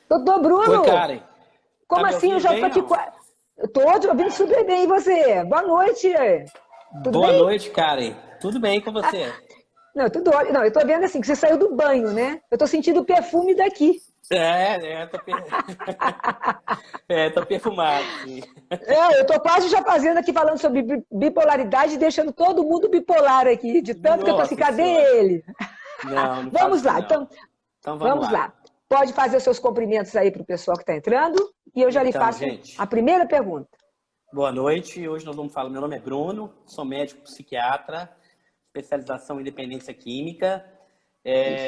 Doutor Oi, Bruno, Karen. Tá como me assim? Eu ouvindo já estou bem, aqui. não? Eu tô te ouvindo super bem, e você? Boa noite. Tudo Boa bem? noite, Karen. Tudo bem com você? Não, tudo ótimo. Não, eu estou vendo assim que você saiu do banho, né? Eu estou sentindo o perfume daqui. Tô perfumado, sim. Eu estou quase já fazendo aqui, falando sobre bipolaridade e deixando todo mundo bipolar aqui, de tanto que eu estou assim, Nossa cadê Senhora. ele? Não, não Vamos faço isso lá, não. então, Então vamos vamos lá. lá. Pode fazer os seus cumprimentos aí para o pessoal que está entrando e eu já lhe Então, faço a gente, primeira pergunta. boa noite. Hoje nós vamos falar. Meu nome é Bruno, sou médico psiquiatra, especialização em dependência química. Isso.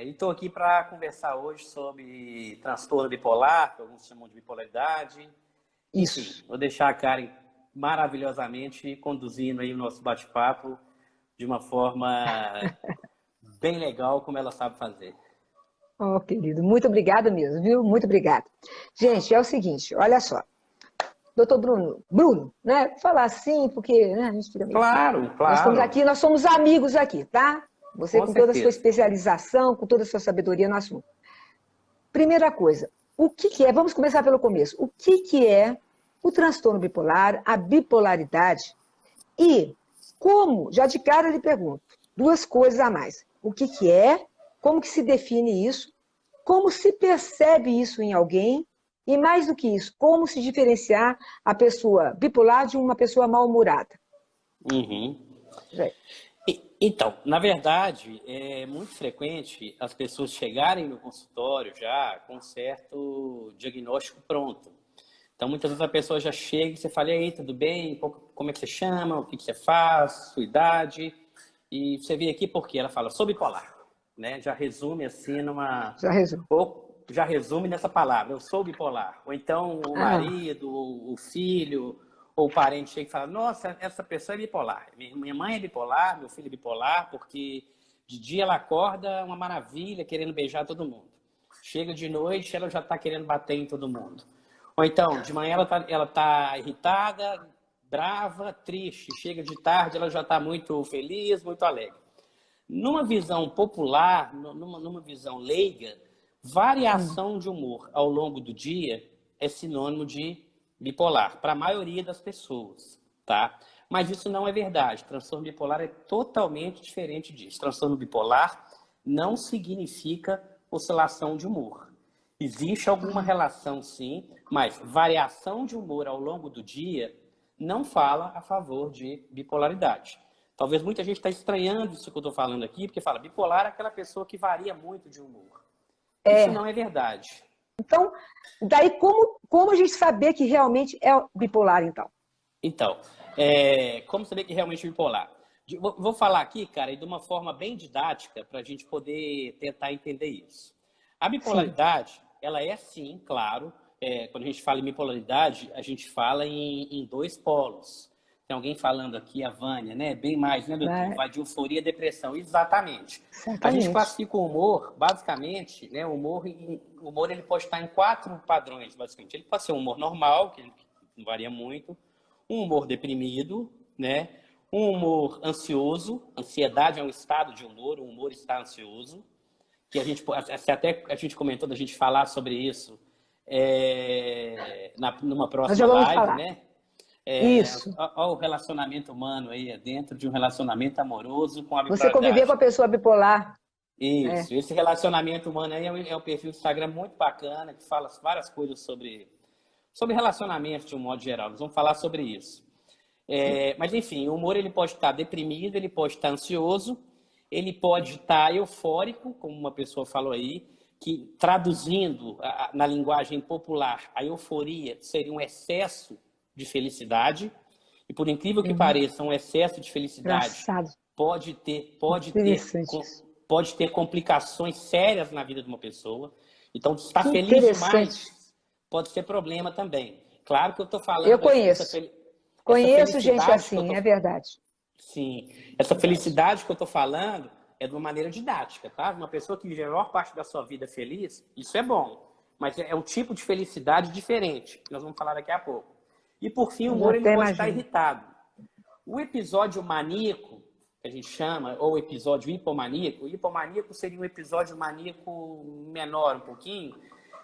E estou aqui para conversar hoje sobre transtorno bipolar, que alguns chamam de bipolaridade. Enfim, Isso. vou deixar a Karen maravilhosamente conduzindo aí o nosso bate-papo de uma forma bem legal, como ela sabe fazer. Oh, querido, muito obrigada mesmo, viu? Muito obrigada. Gente, é o seguinte, olha só. Doutor Bruno, né? Vou falar assim, porque né, a gente fica meio. Claro, Nós estamos claro, aqui, nós somos amigos aqui, tá? Você com com toda a sua certeza. especialização, com toda a sua sabedoria no assunto. Primeira coisa, o que que é? Vamos começar pelo começo. O que que é o transtorno bipolar, a bipolaridade e como, já de cara eu lhe pergunto, duas coisas a mais. O que que é? Como que se define isso? Como se percebe isso em alguém? E mais do que isso, como se diferenciar a pessoa bipolar de uma pessoa mal-humorada? Uhum. É. Então, na verdade, é muito frequente as pessoas chegarem no consultório já com um certo diagnóstico pronto. Então, muitas vezes a pessoa já chega e você fala, e aí, tudo bem? Como é que você chama? O que que você faz? Sua idade? E você veio aqui por quê? Ela fala, sou bipolar. Né? Já resume assim numa... Já resumo. Ou já resume nessa palavra, eu sou bipolar. Ou então o Ah, marido, o filho, ou o parente chega e fala, nossa, essa pessoa é bipolar. Minha mãe é bipolar, meu filho é bipolar, porque de dia ela acorda uma maravilha, querendo beijar todo mundo. Chega de noite, ela já está querendo bater em todo mundo. Ou então, de manhã ela tá irritada, brava, triste. Chega de tarde, ela já está muito feliz, muito alegre. Numa visão popular, numa visão leiga, variação de humor ao longo do dia é sinônimo de bipolar, para a maioria das pessoas, tá? Mas isso não é verdade. Transtorno bipolar é totalmente diferente disso. Transtorno bipolar não significa oscilação de humor. Existe alguma relação, sim, mas variação de humor ao longo do dia não fala a favor de bipolaridade. Talvez muita gente está estranhando isso que eu estou falando aqui, porque fala bipolar é aquela pessoa que varia muito de humor. Isso é. não é verdade. Então, daí como a gente saber que realmente é bipolar, então? Então, como saber que realmente é bipolar? Vou falar aqui, cara, de uma forma bem didática para a gente poder tentar entender isso. A Sim. bipolaridade, ela é sim, claro, quando a gente fala em bipolaridade, a gente fala em dois polos. Tem alguém falando aqui, a Vânia, né? Bem mais, né, doutor? Vai, Vai de euforia e depressão. Exatamente. A gente certamente. classifica o humor, basicamente, né? O humor ele pode estar em quatro padrões, basicamente. Ele pode ser um humor normal, que não varia muito, um humor deprimido, né? Um humor ansioso, ansiedade é um estado de humor, o humor está ansioso, que até a gente comentou da gente falar sobre isso numa Nós já próxima vamos live, falar. né? Isso. Olha o relacionamento humano aí, dentro de um relacionamento amoroso com a Você conviver com a bipolaridade. pessoa bipolar. É. Isso, esse relacionamento humano aí é um perfil do Instagram muito bacana, que fala várias coisas sobre relacionamento de um modo geral. Nós vamos falar sobre isso. Sim. Mas, enfim, o humor ele pode estar deprimido, ele pode estar ansioso, ele pode estar eufórico, como uma pessoa falou aí, que traduzindo na linguagem popular, a euforia seria um excesso de felicidade. E por incrível que Uhum. pareça, um excesso de felicidade Engraçado. pode ter, pode ter, Interessante isso. pode ter complicações sérias na vida de uma pessoa. Então, estar Que feliz interessante. demais pode ser problema também. Claro que eu estou Eu falando conheço. essa Conheço gente felicidade que eu assim, estou é verdade. sim, essa felicidade que eu estou falando é de uma maneira didática, tá? Uma pessoa que vive a maior parte da sua vida feliz, isso é bom. Mas é um tipo de felicidade diferente, que nós vamos falar daqui a pouco. E por fim, o Eu já humor ele até pode estar imagino. irritado. O episódio maníaco, que a gente chama, ou episódio hipomaníaco. O hipomaníaco seria um episódio maníaco menor um pouquinho.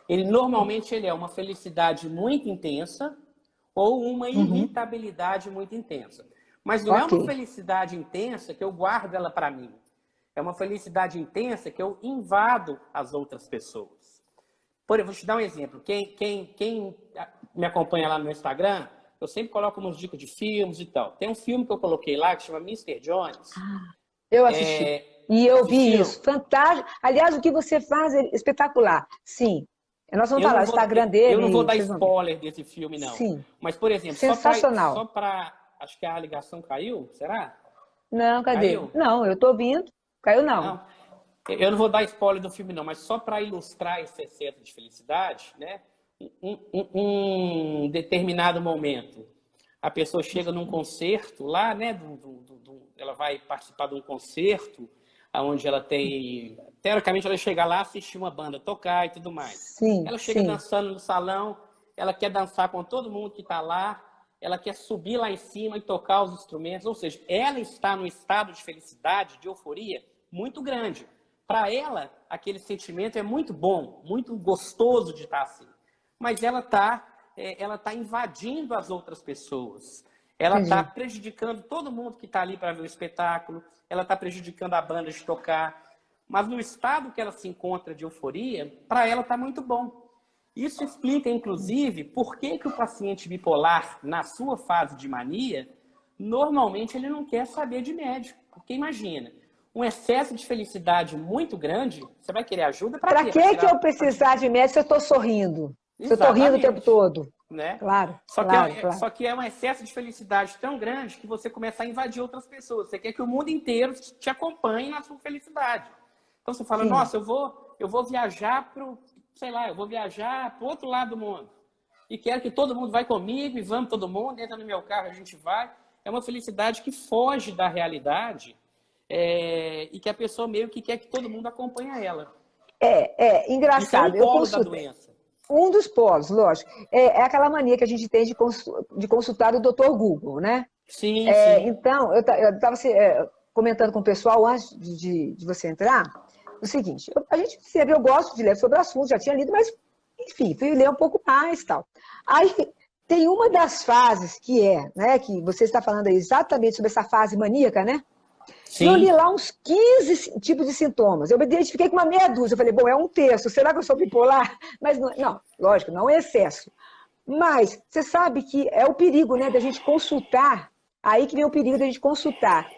Normalmente ele é uma felicidade muito intensa ou uma irritabilidade muito intensa. Mas não é uma felicidade intensa que eu guardo ela para mim. É uma felicidade intensa que eu invado as outras pessoas. Por exemplo, vou te dar um exemplo. Quem me acompanha lá no Instagram, eu sempre coloco umas dicas de filmes e tal. Tem um filme que eu coloquei lá que chama Mr. Jones. Eu assisti. E eu vi isso. Fantástico. Aliás, o que você faz é espetacular. Sim. Nós vamos falar o Instagram dele. Eu não vou dar spoiler desse filme, não. Sim. Mas, por exemplo, sensacional. Só para... Acho que a ligação caiu, será? Não, cadê? Caiu? Não, eu estou ouvindo. Caiu não. Eu não vou dar spoiler do filme, não, mas só para ilustrar esse excesso de felicidade, né? Um determinado momento, a pessoa chega num concerto lá, né? Ela vai participar de um concerto onde ela tem... Teoricamente, ela chega lá, assistir uma banda tocar e tudo mais. Sim, ela chega dançando no salão, ela quer dançar com todo mundo que está lá, ela quer subir lá em cima e tocar os instrumentos, ou seja, ela está num estado de felicidade, de euforia muito grande. Para ela, aquele sentimento é muito bom, muito gostoso de estar assim. Mas ela tá invadindo as outras pessoas. Ela está prejudicando todo mundo que está ali para ver o espetáculo. Ela está prejudicando a banda de tocar. Mas no estado que ela se encontra de euforia, para ela está muito bom. Isso explica, inclusive, por que o paciente bipolar, na sua fase de mania, normalmente ele não quer saber de médico. Porque imagina, um excesso de felicidade muito grande, você vai querer ajuda para quê? Para que eu precisar de médico se eu estou sorrindo? Se eu estou rindo o tempo todo? Né? Claro, Só que é um excesso de felicidade tão grande que você começa a invadir outras pessoas. Você quer que o mundo inteiro te acompanhe na sua felicidade. Então você fala, nossa, eu vou viajar eu vou viajar para o outro lado do mundo. E quero que todo mundo vai comigo e vamos todo mundo, entra no meu carro, a gente vai. É uma felicidade que foge da realidade e que a pessoa meio que quer que todo mundo acompanhe ela. Engraçado. Isso é um polo da doença. Um dos polos, lógico. É aquela mania que a gente tem de consultar o Dr. Google, né? Sim. Então, eu estava comentando com o pessoal antes de você entrar, o seguinte, eu gosto de ler sobre o assunto, já tinha lido, mas, enfim, fui ler um pouco mais e tal. Aí, tem uma das fases que né, que você está falando aí exatamente sobre essa fase maníaca, né? Sim. Eu li lá uns 15 tipos de sintomas. Eu me identifiquei com uma meia dúzia. Eu falei, bom, é um terço. Será que eu sou bipolar? Mas não, lógico, não é excesso. Mas você sabe que é o perigo, né, da gente consultar. Aí que vem o perigo da gente consultar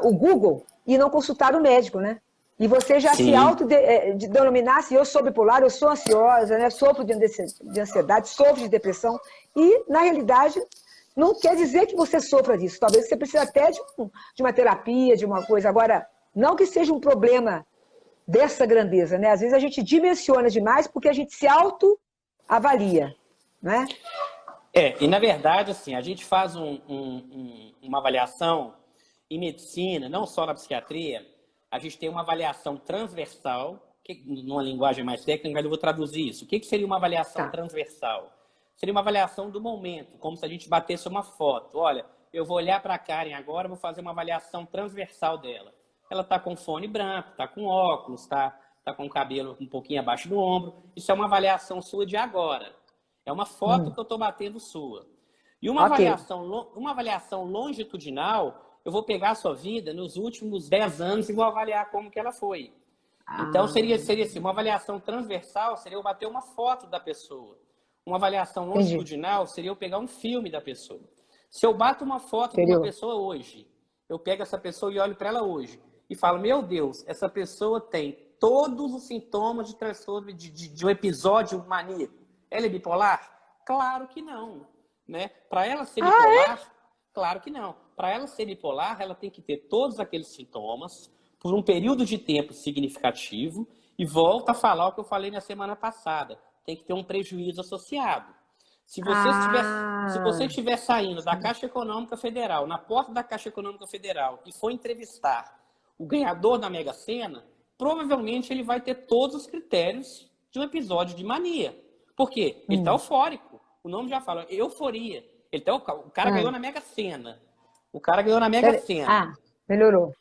o Google e não consultar o médico, né? E você já se autodenominar assim, eu sou bipolar, eu sou ansiosa, né? Sofro de ansiedade, sofro de depressão. E, na realidade, não quer dizer que você sofra disso. Talvez você precise até de uma terapia, de uma coisa. Agora, não que seja um problema dessa grandeza, né? Às vezes a gente dimensiona demais porque a gente se autoavalia, né? E na verdade, assim, a gente faz uma avaliação em medicina, não só na psiquiatria, a gente tem uma avaliação transversal, numa linguagem mais técnica, eu vou traduzir isso. O que seria uma avaliação transversal? Seria uma avaliação do momento, como se a gente batesse uma foto. Olha, eu vou olhar para a Karen agora, vou fazer uma avaliação transversal dela. Ela está com fone branco, está com óculos, está com o cabelo um pouquinho abaixo do ombro. Isso é uma avaliação sua de agora. É uma foto que eu estou batendo sua. E uma avaliação longitudinal, eu vou pegar a sua vida nos últimos 10 anos e vou avaliar como que ela foi. Então, seria assim, uma avaliação transversal seria eu bater uma foto da pessoa. Uma avaliação longitudinal seria eu pegar um filme da pessoa. Se eu bato uma foto de uma pessoa hoje, eu pego essa pessoa e olho para ela hoje e falo, meu Deus, essa pessoa tem todos os sintomas de transtorno de um episódio maníaco. Ela é bipolar? Claro que não. Né? Para ela ser bipolar, claro que não. Para ela ser bipolar, ela tem que ter todos aqueles sintomas por um período de tempo significativo e volta a falar o que eu falei na semana passada. Tem que ter um prejuízo associado. Se você estiver saindo da Caixa Econômica Federal, na porta da Caixa Econômica Federal, e for entrevistar o ganhador da Mega Sena, provavelmente ele vai ter todos os critérios de um episódio de mania. Por quê? Ele está eufórico. O nome já fala, euforia. O cara ganhou na Mega Sena. O cara ganhou na Mega Sena. Melhorou.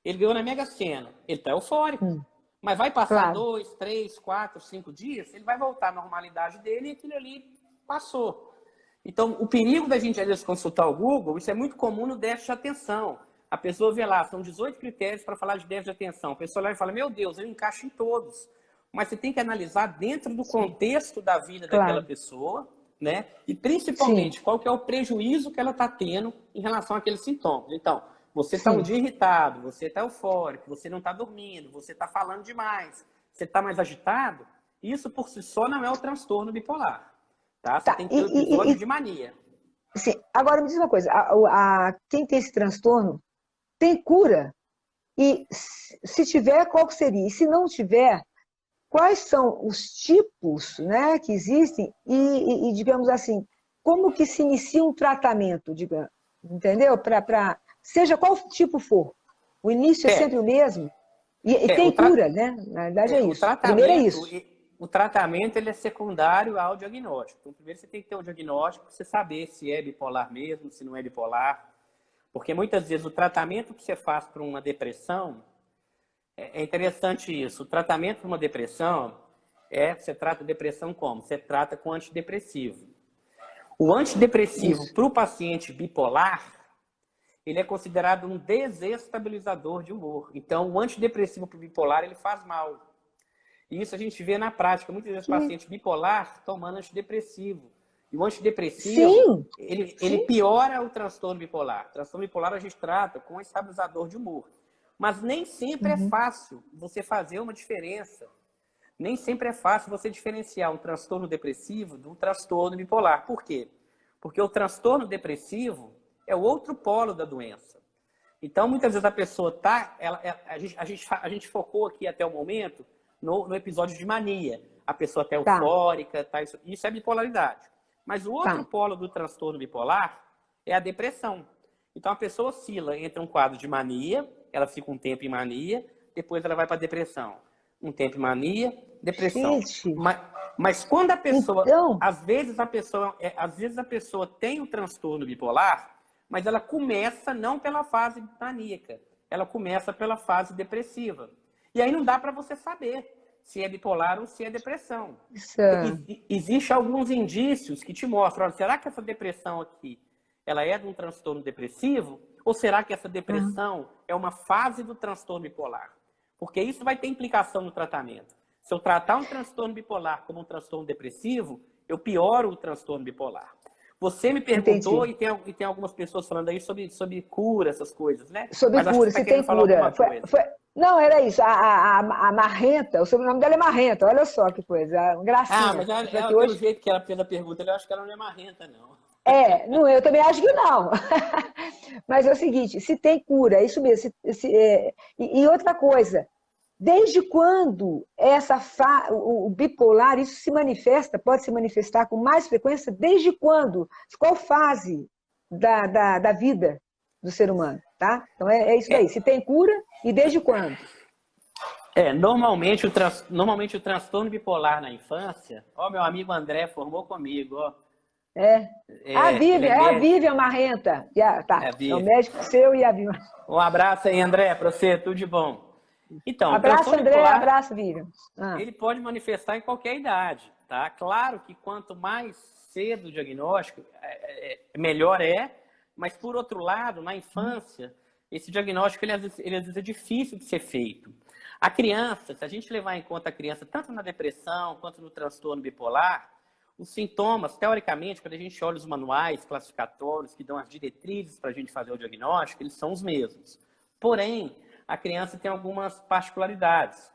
ele ganhou na Mega Sena. Ele está eufórico. Mas vai passar 2, 3, 4, 5 dias, ele vai voltar à normalidade dele e aquilo ali passou. Então, o perigo da gente, às vezes, consultar o Google, isso é muito comum no déficit de atenção. A pessoa vê lá, são 18 critérios para falar de déficit de atenção. A pessoa lá e fala, meu Deus, eu encaixo em todos. Mas você tem que analisar dentro do contexto da vida daquela pessoa, né? E principalmente, qual que é o prejuízo que ela está tendo em relação àqueles sintomas. Então, você está um dia irritado, você está eufórico, você não está dormindo, você está falando demais, você está mais agitado, isso por si só não é o transtorno bipolar. Tá? Você tem que ter um episódio de mania. Sim. Agora, me diz uma coisa, quem tem esse transtorno tem cura? E se tiver, qual que seria? E se não tiver, quais são os tipos, né, que existem e, digamos assim, como que se inicia um tratamento, digamos, entendeu? Seja qual tipo for. O início é sempre o mesmo. E tem cura, né? Na verdade é isso. Primeiro é isso. O tratamento ele é secundário ao diagnóstico. Então, primeiro você tem que ter um diagnóstico para você saber se é bipolar mesmo, se não é bipolar. Porque muitas vezes o tratamento que você faz para uma depressão, é interessante isso. O tratamento para uma depressão, você trata a depressão como? Você trata com antidepressivo. O antidepressivo para o paciente bipolar, ele é considerado um desestabilizador de humor. Então, o antidepressivo para o bipolar, ele faz mal. E isso a gente vê na prática. Muitas vezes o paciente bipolar tomando antidepressivo. E o antidepressivo, ele piora o transtorno bipolar. O transtorno bipolar a gente trata com um estabilizador de humor. Mas nem sempre é fácil você fazer uma diferença. Nem sempre é fácil você diferenciar um transtorno depressivo de um transtorno bipolar. Por quê? Porque o transtorno depressivo é o outro polo da doença. Então, muitas vezes a pessoa está... A gente focou aqui até o momento no episódio de mania. A pessoa está eufórica, isso é bipolaridade. Mas o outro polo do transtorno bipolar é a depressão. Então, a pessoa oscila entre um quadro de mania, ela fica um tempo em mania, depois ela vai para a depressão. Um tempo em mania, depressão. Mas quando a pessoa... Então... Às vezes a pessoa tem o transtorno bipolar, mas ela começa não pela fase maníaca, ela começa pela fase depressiva. E aí não dá para você saber se é bipolar ou se é depressão. Existem alguns indícios que te mostram, olha, será que essa depressão aqui, ela é de um transtorno depressivo? Ou será que essa depressão é uma fase do transtorno bipolar? Porque isso vai ter implicação no tratamento. Se eu tratar um transtorno bipolar como um transtorno depressivo, eu pioro o transtorno bipolar. Você me perguntou, e tem algumas pessoas falando aí sobre cura, essas coisas, né? Sobre cura, se tem cura. Não, era isso. A Marrenta, o sobrenome dela é Marrenta, olha só que coisa. Gracinha. Mas ela pelo jeito que ela fez a pergunta, eu acho que ela não é Marrenta, não. Não, eu também acho que não. Mas é o seguinte, se tem cura, é isso mesmo. E outra coisa, desde quando o bipolar, isso se manifesta, pode se manifestar com mais frequência? Desde quando? Qual fase da vida do ser humano? Tá? Então é isso daí. Se tem cura e desde quando? Normalmente o transtorno bipolar na infância, meu amigo André formou comigo, A Vivian Marrenta. É o médico seu e a Vivian. Um abraço aí, André, para você, tudo de bom. Então, abraço, André, bipolar, abraço, Vivian. Ele pode manifestar em qualquer idade, tá? Claro que quanto mais cedo o diagnóstico, melhor mas por outro lado, na infância, esse diagnóstico ele às vezes é difícil de ser feito. A criança, se a gente levar em conta a criança tanto na depressão quanto no transtorno bipolar, os sintomas, teoricamente, quando a gente olha os manuais classificatórios que dão as diretrizes para a gente fazer o diagnóstico, eles são os mesmos. Porém, a criança tem algumas particularidades.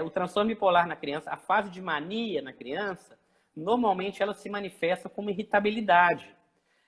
O transtorno bipolar na criança, a fase de mania na criança, normalmente ela se manifesta como irritabilidade.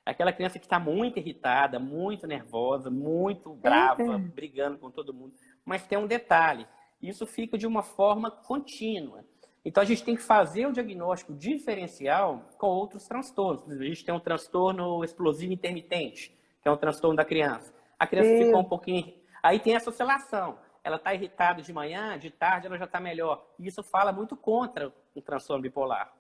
Aquela criança que está muito irritada, muito nervosa, muito brava, brigando com todo mundo. Mas tem um detalhe, isso fica de uma forma contínua. Então, a gente tem que fazer o diagnóstico diferencial com outros transtornos. A gente tem um transtorno explosivo intermitente, que é um transtorno da criança. A criança ficou um pouquinho... Aí tem essa oscilação. Ela está irritada de manhã, de tarde ela já está melhor. E isso fala muito contra o transtorno bipolar.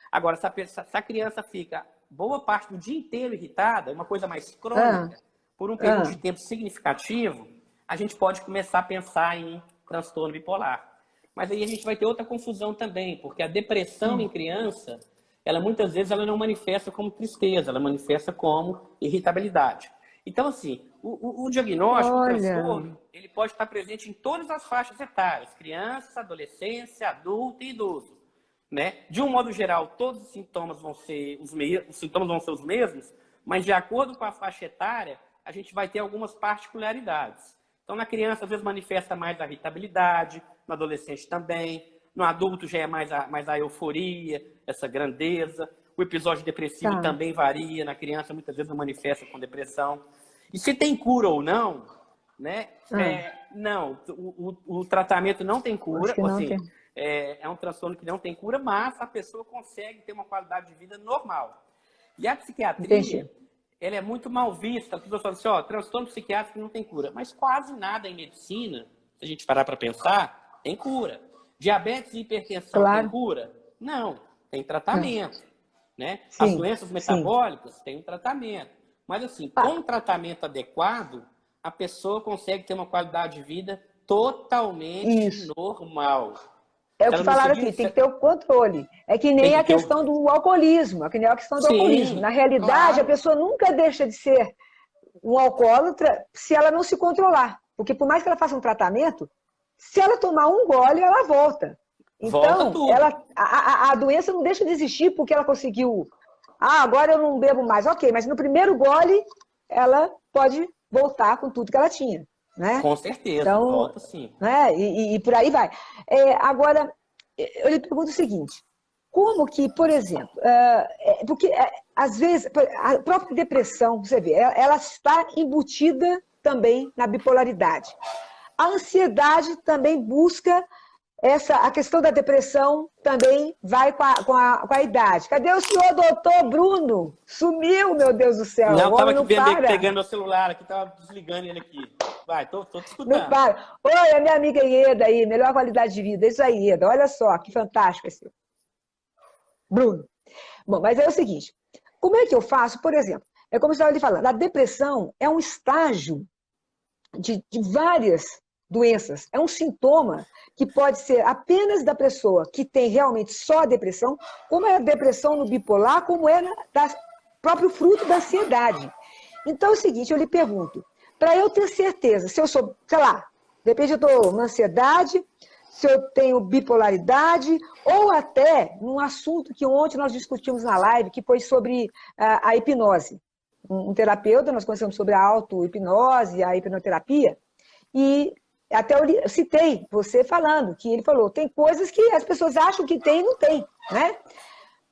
Agora, se a criança fica boa parte do dia inteiro irritada, uma coisa mais crônica, por um período de tempo significativo, a gente pode começar a pensar em transtorno bipolar. Mas aí a gente vai ter outra confusão também, porque a depressão em criança, ela muitas vezes ela não manifesta como tristeza, ela manifesta como irritabilidade. Então, assim, o diagnóstico, o transtorno, ele pode estar presente em todas as faixas etárias, criança, adolescência, adulto e idoso. Né? De um modo geral, todos os sintomas vão ser os mesmos, mas de acordo com a faixa etária, a gente vai ter algumas particularidades. Então, na criança, às vezes, manifesta mais a irritabilidade, no adolescente também, no adulto já é mais a euforia, essa grandeza. O episódio depressivo também varia, na criança muitas vezes não manifesta com depressão. E se tem cura ou não, né? Não, o tratamento não tem cura, assim, é um transtorno que não tem cura, mas a pessoa consegue ter uma qualidade de vida normal. E a psiquiatria, ela é muito mal vista. As pessoas falam assim, ó, transtorno psiquiátrico não tem cura. Mas quase nada em medicina, se a gente parar para pensar, tem cura. Diabetes e hipertensão tem cura? Não, tem tratamento. Né? As doenças metabólicas têm um tratamento. Mas assim, com um tratamento adequado, a pessoa consegue ter uma qualidade de vida totalmente normal. É o que falaram aqui, tem que ter o controle. É que nem a questão do alcoolismo. É que nem a questão do alcoolismo. Na realidade, a pessoa nunca deixa de ser um alcoólatra se ela não se controlar. Porque por mais que ela faça um tratamento, se ela tomar um gole, ela volta. Então, a doença não deixa de existir porque ela conseguiu... agora eu não bebo mais. Ok, mas no primeiro gole, ela pode voltar com tudo que ela tinha. Né? Com certeza, então, volta sim. Né? E por aí vai. Agora, eu lhe pergunto o seguinte, como que, por exemplo, porque às vezes a própria depressão, você vê, ela está embutida também na bipolaridade. A ansiedade também busca a questão da depressão também vai com a idade. Cadê o senhor doutor Bruno? Sumiu, meu Deus do céu. Não, estava aqui pegando o celular, aqui estava desligando ele aqui. Vai, tô te escutando. Não para. Oi, a minha amiga Ieda aí, melhor qualidade de vida. Isso aí, Ieda, olha só, que fantástico esse. Bruno. Bom, mas é o seguinte, como é que eu faço, por exemplo, é como eu estava lhe falando, a depressão é um estágio de várias doenças, é um sintoma que pode ser apenas da pessoa que tem realmente só a depressão, como é a depressão no bipolar, como é próprio fruto da ansiedade. Então é o seguinte, eu lhe pergunto, para eu ter certeza, se eu sou, sei lá, de repente eu estou na ansiedade, se eu tenho bipolaridade, ou até num assunto que ontem nós discutimos na live, que foi sobre a hipnose. Um terapeuta, nós conversamos sobre a auto-hipnose, a hipnoterapia, e até eu citei você falando, que ele falou, tem coisas que as pessoas acham que tem e não tem, né?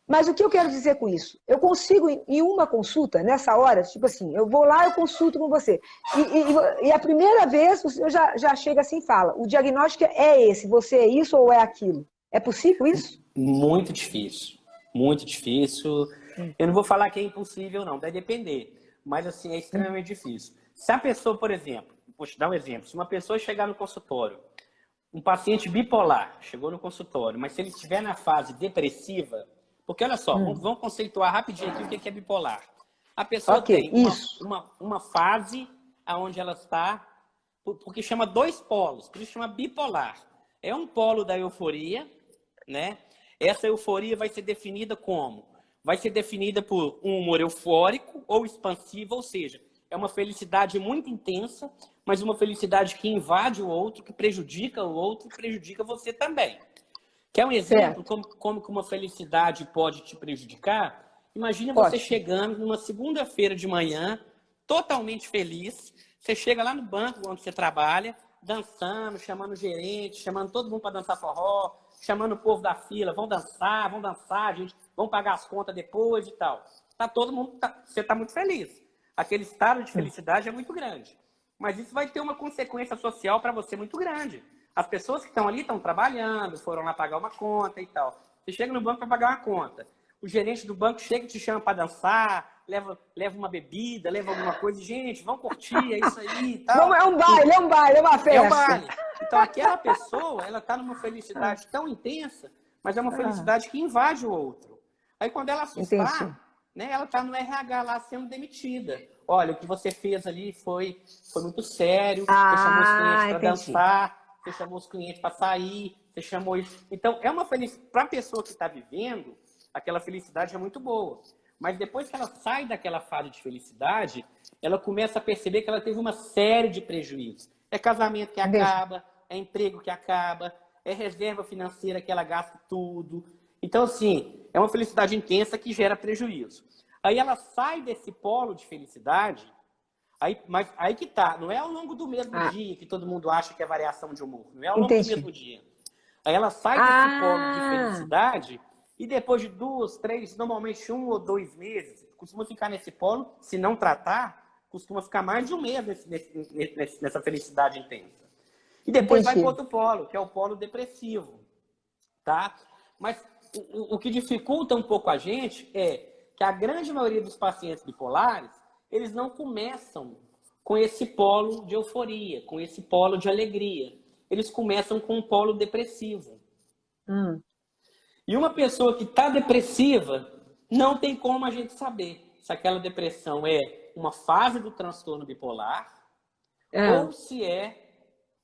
Mas o que eu quero dizer com isso? Eu consigo, em uma consulta, nessa hora, tipo assim, eu vou lá, eu consulto com você. E a primeira vez, eu já chega assim e fala, o diagnóstico é esse, você é isso ou é aquilo? É possível isso? Muito difícil. Muito difícil. Eu não vou falar que é impossível, não. Vai depender. Mas, assim, é extremamente difícil. Se a pessoa, por exemplo, vou te dar um exemplo. Se uma pessoa chegar no consultório, um paciente bipolar chegou no consultório, mas se ele estiver na fase depressiva, porque olha só, vamos conceituar rapidinho aqui o que é bipolar. A pessoa tem uma fase onde ela está, porque chama dois polos, por isso chama bipolar. É um polo da euforia, né? Essa euforia vai ser definida como? Vai ser definida por um humor eufórico ou expansivo, ou seja, é uma felicidade muito intensa, mas uma felicidade que invade o outro, que prejudica o outro e prejudica você também. Quer um exemplo como que uma felicidade pode te prejudicar? Imagina você chegando numa segunda-feira de manhã, totalmente feliz, você chega lá no banco onde você trabalha, dançando, chamando o gerente, chamando todo mundo para dançar forró, chamando o povo da fila, vão dançar, gente, vão pagar as contas depois e tal. Todo mundo, você está muito feliz. Aquele estado de felicidade é muito grande. Mas isso vai ter uma consequência social para você muito grande. As pessoas que estão ali estão trabalhando, foram lá pagar uma conta e tal. Você chega no banco para pagar uma conta. O gerente do banco chega e te chama para dançar, leva uma bebida, leva alguma coisa. Gente, vamos curtir, é isso aí e tal. Não, é um baile, é uma festa. É um baile. Então, aquela pessoa, ela está numa felicidade tão intensa, mas é uma felicidade que invade o outro. Aí, quando ela assustar, né? Ela está no RH lá sendo demitida. Olha, o que você fez ali foi muito sério, você chamou os clientes para dançar, você chamou os clientes para sair, você chamou isso. Então, é uma felicidade. Para a pessoa que está vivendo, aquela felicidade é muito boa. Mas depois que ela sai daquela fase de felicidade, ela começa a perceber que ela teve uma série de prejuízos. É casamento que acaba, é emprego que acaba, é reserva financeira que ela gasta tudo. Então, assim, é uma felicidade intensa que gera prejuízo. Aí ela sai desse polo de felicidade, mas aí que tá, não é ao longo do mesmo dia que todo mundo acha que é variação de humor, não é ao longo do mesmo dia. Aí ela sai desse polo de felicidade e depois de 2, 3, normalmente 1 ou 2 meses, costuma ficar nesse polo, se não tratar, costuma ficar mais de 1 mês nessa felicidade intensa. E depois vai para outro polo, que é o polo depressivo, tá? Mas o que dificulta um pouco a gente é que a grande maioria dos pacientes bipolares, eles não começam com esse polo de euforia, com esse polo de alegria. Eles começam com um polo depressivo. E uma pessoa que está depressiva, não tem como a gente saber se aquela depressão é uma fase do transtorno bipolar ou se é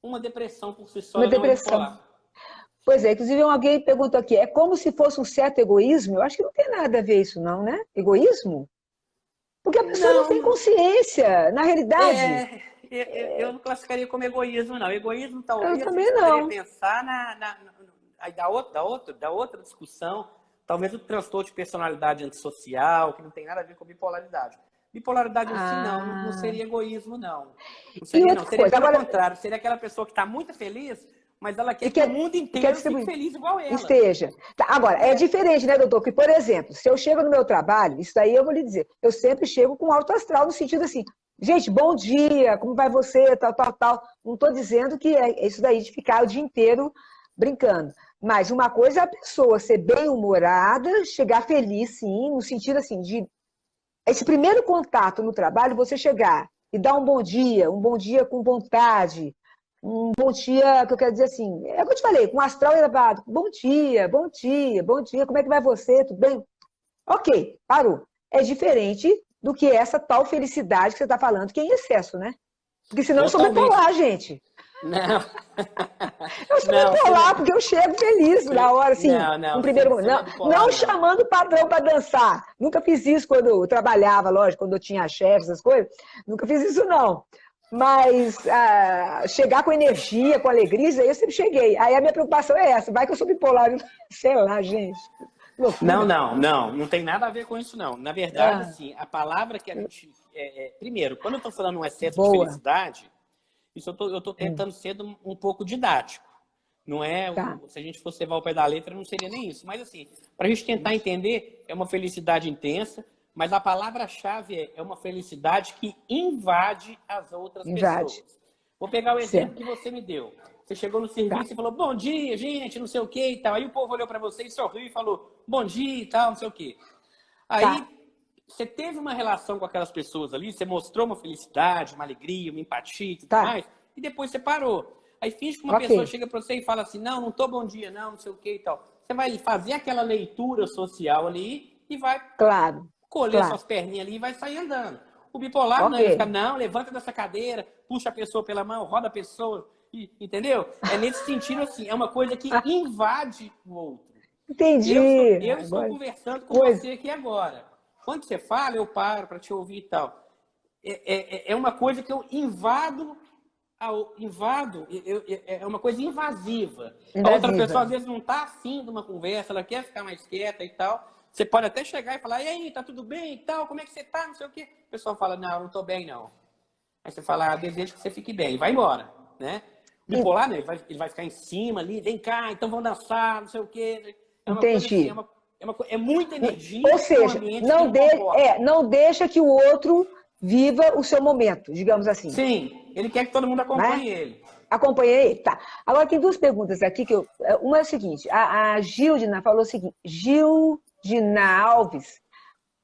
uma depressão por si só. Uma depressão. Bipolar. Pois é, inclusive alguém perguntou aqui, é como se fosse um certo egoísmo? Eu acho que não tem nada a ver isso não, né? Egoísmo? Porque a pessoa não tem consciência, na realidade. Eu não classificaria como egoísmo, não. Egoísmo, talvez, eu também não. Pensar da outra discussão, talvez o transtorno de personalidade antissocial, que não tem nada a ver com bipolaridade. Bipolaridade em si, não seria egoísmo, não. Não seria, não. Seria pelo contrário, seria aquela pessoa que está muito feliz, mas ela quer que o mundo inteiro fique feliz igual ela. Esteja. Tá, agora, é diferente, né, doutor? Que, por exemplo, se eu chego no meu trabalho, isso daí eu vou lhe dizer, eu sempre chego com alto astral, no sentido assim, gente, bom dia, como vai você, tal. Não estou dizendo que é isso daí de ficar o dia inteiro brincando. Mas uma coisa é a pessoa ser bem-humorada, chegar feliz, sim, no sentido assim, de esse primeiro contato no trabalho, você chegar e dar um bom dia com vontade, um bom dia, que eu quero dizer assim, é o que eu te falei, com astral elevado, bom dia, como é que vai você, tudo bem? Ok, parou. É diferente do que essa tal felicidade que você está falando, que é em excesso, né? Porque senão eu sou bipolar, gente. Não. Eu sou bipolar, porque eu chego feliz na hora, assim, no primeiro momento. Não chamando o padrão para dançar. Nunca fiz isso quando eu trabalhava, lógico, quando eu tinha chefe, essas coisas. Nunca fiz isso, não. Mas chegar com energia, com alegria, aí eu sempre cheguei. Aí a minha preocupação é essa, vai que eu sou bipolar, sei lá, gente. Não tem nada a ver com isso, não. Na verdade, assim, a palavra que a gente... primeiro, quando eu estou falando um excesso de felicidade, isso eu estou tentando ser um pouco didático. Não é... Se a gente fosse levar o pé da letra, não seria nem isso. Mas, assim, para a gente tentar entender, é uma felicidade intensa, mas a palavra-chave é uma felicidade que invade as outras pessoas. Vou pegar o exemplo que você me deu. Você chegou no serviço e falou, bom dia, gente, não sei o que e tal. Aí o povo olhou para você e sorriu e falou, bom dia e tal, não sei o quê. Aí você teve uma relação com aquelas pessoas ali, você mostrou uma felicidade, uma alegria, uma empatia e tudo mais, e depois você parou. Aí finge que uma pessoa chega para você e fala assim, não tô bom dia, não sei o que e tal. Você vai fazer aquela leitura social ali e vai colher suas perninhas ali e vai sair andando. O bipolar não, ele fica, não, levanta dessa cadeira, puxa a pessoa pela mão, roda a pessoa, entendeu? É nesse sentido assim, é uma coisa que invade o outro. Entendi. Eu estou conversando com você aqui agora. Quando você fala, eu paro para te ouvir e tal. É uma coisa que eu invado, é uma coisa invasiva. A outra pessoa às vezes não está afim de uma conversa, ela quer ficar mais quieta e tal. Você pode até chegar e falar, e aí, tá tudo bem e tal? Como é que você tá? Não sei o quê. O pessoal fala, não tô bem, não. Aí você fala, desejo que você fique bem. E vai embora, né? O bipolar, né? Ele vai ficar em cima ali, vem cá, então vamos dançar, não sei o quê. Entendi. É muita energia. Ou seja, não deixa que o outro viva o seu momento, digamos assim. Sim, ele quer que todo mundo acompanhe ele. Acompanhe ele? Tá. Agora, tem 2 perguntas aqui. Uma é o seguinte, a Gildina falou o seguinte, Gildina Alves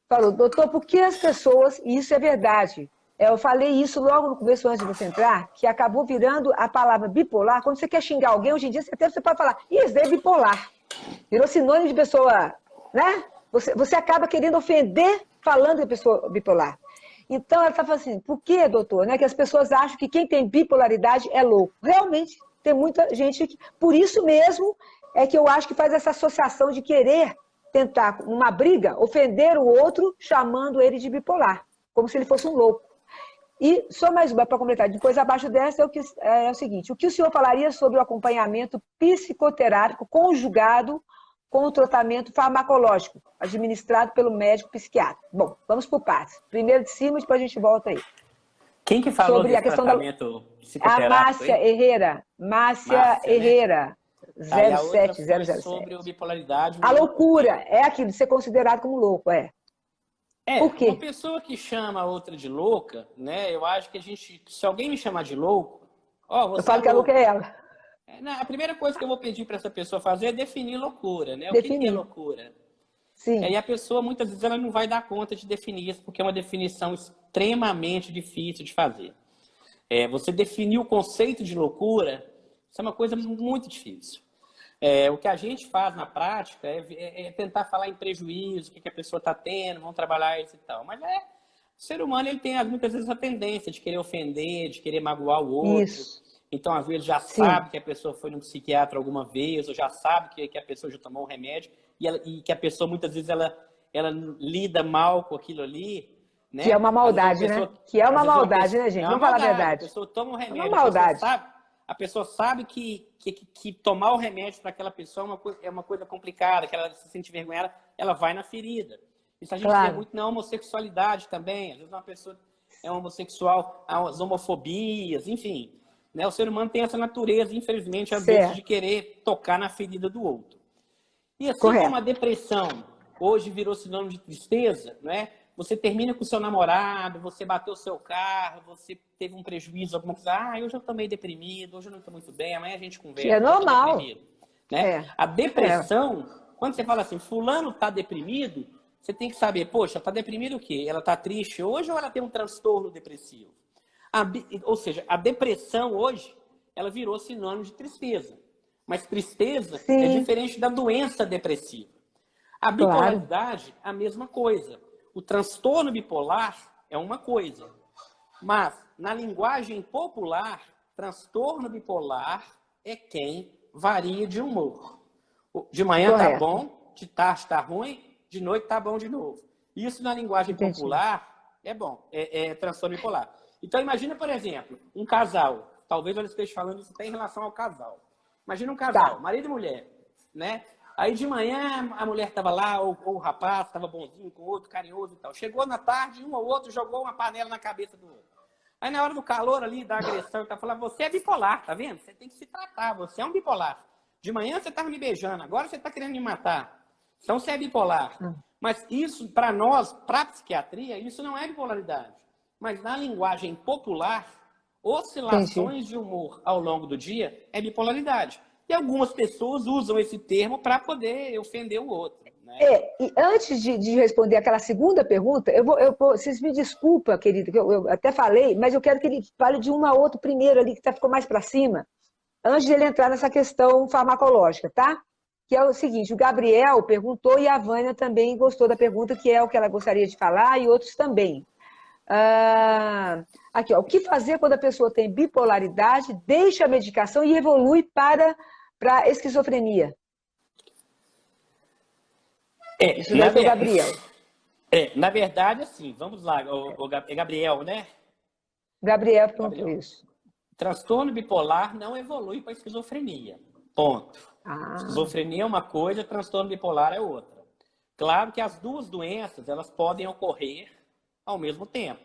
falou, doutor, por que as pessoas, e isso é verdade, eu falei isso logo no começo, antes de você entrar, que acabou virando a palavra bipolar, quando você quer xingar alguém, hoje em dia você pode falar, isso é bipolar. Virou sinônimo de pessoa, né? Você acaba querendo ofender falando da pessoa bipolar. Então, ela está falando assim, por que, doutor, né, que as pessoas acham que quem tem bipolaridade é louco? Realmente, tem muita gente que... Por isso mesmo é que eu acho que faz essa associação de querer tentar, numa briga, ofender o outro, chamando ele de bipolar, como se ele fosse um louco. E só mais uma para completar, depois abaixo dessa é o seguinte, o que o senhor falaria sobre o acompanhamento psicoterápico conjugado com o tratamento farmacológico, administrado pelo médico psiquiatra? Bom, vamos por partes. Primeiro de cima, depois a gente volta aí. Quem que falou sobre desse a questão tratamento A psicoterápico? Márcia Herrera. Márcia Herrera. Né? Tá, e a outra 07007. sobre o bipolaridade. A loucura é aquilo de ser considerado como louco, é. Por quê? Uma pessoa que chama a outra de louca, né? Eu acho que a gente, se alguém me chamar de louco, você eu falo que a louca é ela. A primeira coisa que eu vou pedir para essa pessoa fazer é definir loucura, né? Definir. O que é loucura? Sim. E a pessoa, muitas vezes, ela não vai dar conta de definir isso, porque é uma definição extremamente difícil de fazer. Você definir o conceito de loucura, isso é uma coisa muito difícil. O que a gente faz na prática é tentar falar em prejuízo, o que a pessoa está tendo, vamos trabalhar isso e tal. Mas o ser humano ele tem muitas vezes a tendência de querer ofender, de querer magoar o outro. Isso. Então, às vezes, já sabe que a pessoa foi num psiquiatra alguma vez, ou já sabe que a pessoa já tomou um remédio, e que a pessoa, muitas vezes, ela lida mal com aquilo ali. Né? Que é uma maldade, né? Que é uma maldade, né, gente? Vamos falar a verdade. A pessoa toma um remédio, é uma maldade. A pessoa sabe que tomar o remédio para aquela pessoa é uma coisa complicada, que ela se sente envergonhada, ela vai na ferida. Isso a gente vê muito na homossexualidade também. Às vezes uma pessoa é homossexual, as homofobias, enfim. Né? O ser humano tem essa natureza, infelizmente, às vezes, de querer tocar na ferida do outro. E assim como a depressão hoje virou sinônimo de tristeza, né? Você termina com o seu namorado, você bateu o seu carro, você teve um prejuízo, alguma coisa. Hoje eu estou meio deprimido, hoje eu não estou muito bem, amanhã a gente conversa. Que é normal. Né? A depressão, quando você fala assim, fulano está deprimido, você tem que saber, poxa, está deprimido o quê? Ela está triste hoje ou ela tem um transtorno depressivo? Ou seja, a depressão hoje, ela virou sinônimo de tristeza. Mas tristeza é diferente da doença depressiva. A bipolaridade, a mesma coisa. O transtorno bipolar é uma coisa. Mas, na linguagem popular, transtorno bipolar é quem varia de humor. De manhã tá bom, de tarde tá ruim, de noite tá bom de novo. Isso, na linguagem popular, é bom. É transtorno bipolar. Então, imagina, por exemplo, um casal. Talvez eu esteja falando isso até em relação ao casal. Imagina um casal, marido e mulher, né? Aí de manhã a mulher estava lá, ou o rapaz estava bonzinho com o outro, carinhoso e tal. Chegou na tarde, um ou outro jogou uma panela na cabeça do outro. Aí na hora do calor ali, da agressão, tá falando, você é bipolar, tá vendo? Você tem que se tratar, você é um bipolar. De manhã você estava me beijando, agora você está querendo me matar. Então você é bipolar. Mas isso, para nós, para a psiquiatria, isso não é bipolaridade. Mas na linguagem popular, oscilações de humor ao longo do dia é bipolaridade. E algumas pessoas usam esse termo para poder ofender o outro. Né? E antes de responder aquela segunda pergunta, vocês me desculpem, querido, que eu até falei, mas eu quero que ele fale de uma outra primeiro ali, que ficou mais para cima, antes de ele entrar nessa questão farmacológica, tá? Que é o seguinte, o Gabriel perguntou e a Vânia também gostou da pergunta, que é o que ela gostaria de falar, e outros também. Aqui, o que fazer quando a pessoa tem bipolaridade, deixa a medicação e evolui para esquizofrenia? Isso daí foi o Gabriel. Na verdade, assim, vamos lá, é Gabriel, né? Gabriel perguntou isso. Transtorno bipolar não evolui para esquizofrenia. Ponto. Esquizofrenia é uma coisa, transtorno bipolar é outra. Claro que as duas doenças, elas podem ocorrer ao mesmo tempo.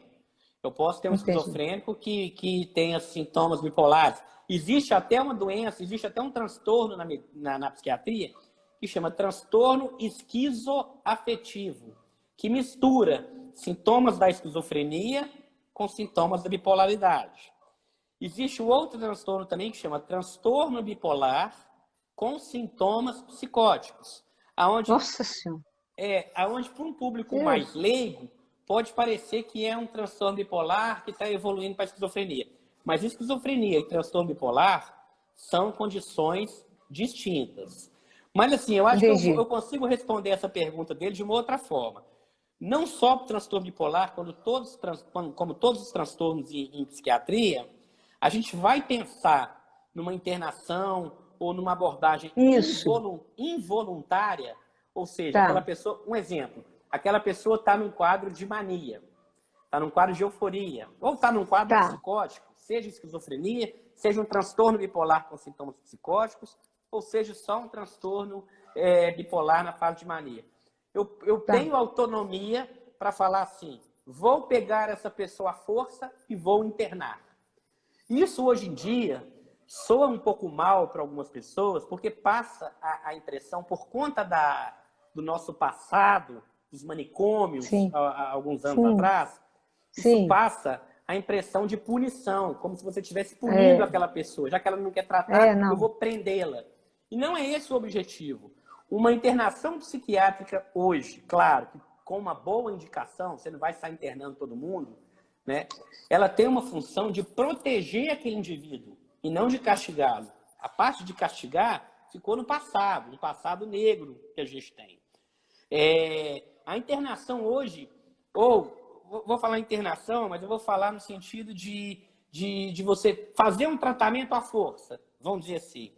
Eu posso ter um esquizofrênico que tenha sintomas bipolares. Existe até uma doença, existe até um transtorno na psiquiatria que chama transtorno esquizoafetivo, que mistura sintomas da esquizofrenia com sintomas da bipolaridade. Existe um outro transtorno também que chama transtorno bipolar com sintomas psicóticos. Nossa Senhora! Aonde para um público mais leigo, pode parecer que é um transtorno bipolar que está evoluindo para a esquizofrenia. Mas esquizofrenia e transtorno bipolar são condições distintas. Mas assim, eu acho que eu consigo responder essa pergunta dele de uma outra forma. não só o transtorno bipolar, como todos os transtornos em psiquiatria, a gente vai pensar numa internação ou numa abordagem involuntária, ou seja, aquela pessoa, um exemplo, aquela pessoa está num quadro de mania, está num quadro de euforia, ou está num quadro psicótico, seja esquizofrenia, seja um transtorno bipolar com sintomas psicóticos, ou seja só um transtorno bipolar na fase de mania. Eu tenho autonomia para falar assim, vou pegar essa pessoa à força e vou internar. Isso hoje em dia soa um pouco mal para algumas pessoas, porque passa a impressão, por conta do nosso passado, dos manicômios, há alguns anos atrás, isso passa a impressão de punição, como se você estivesse punindo aquela pessoa. Já que ela não quer tratar, eu vou prendê-la. E não é esse o objetivo. Uma internação psiquiátrica hoje, claro, com uma boa indicação, você não vai estar internando todo mundo, né? Ela tem uma função de proteger aquele indivíduo e não de castigá-lo. A parte de castigar ficou no passado negro que a gente tem. A internação hoje, vou falar internação, mas eu vou falar no sentido de você fazer um tratamento à força, vamos dizer assim.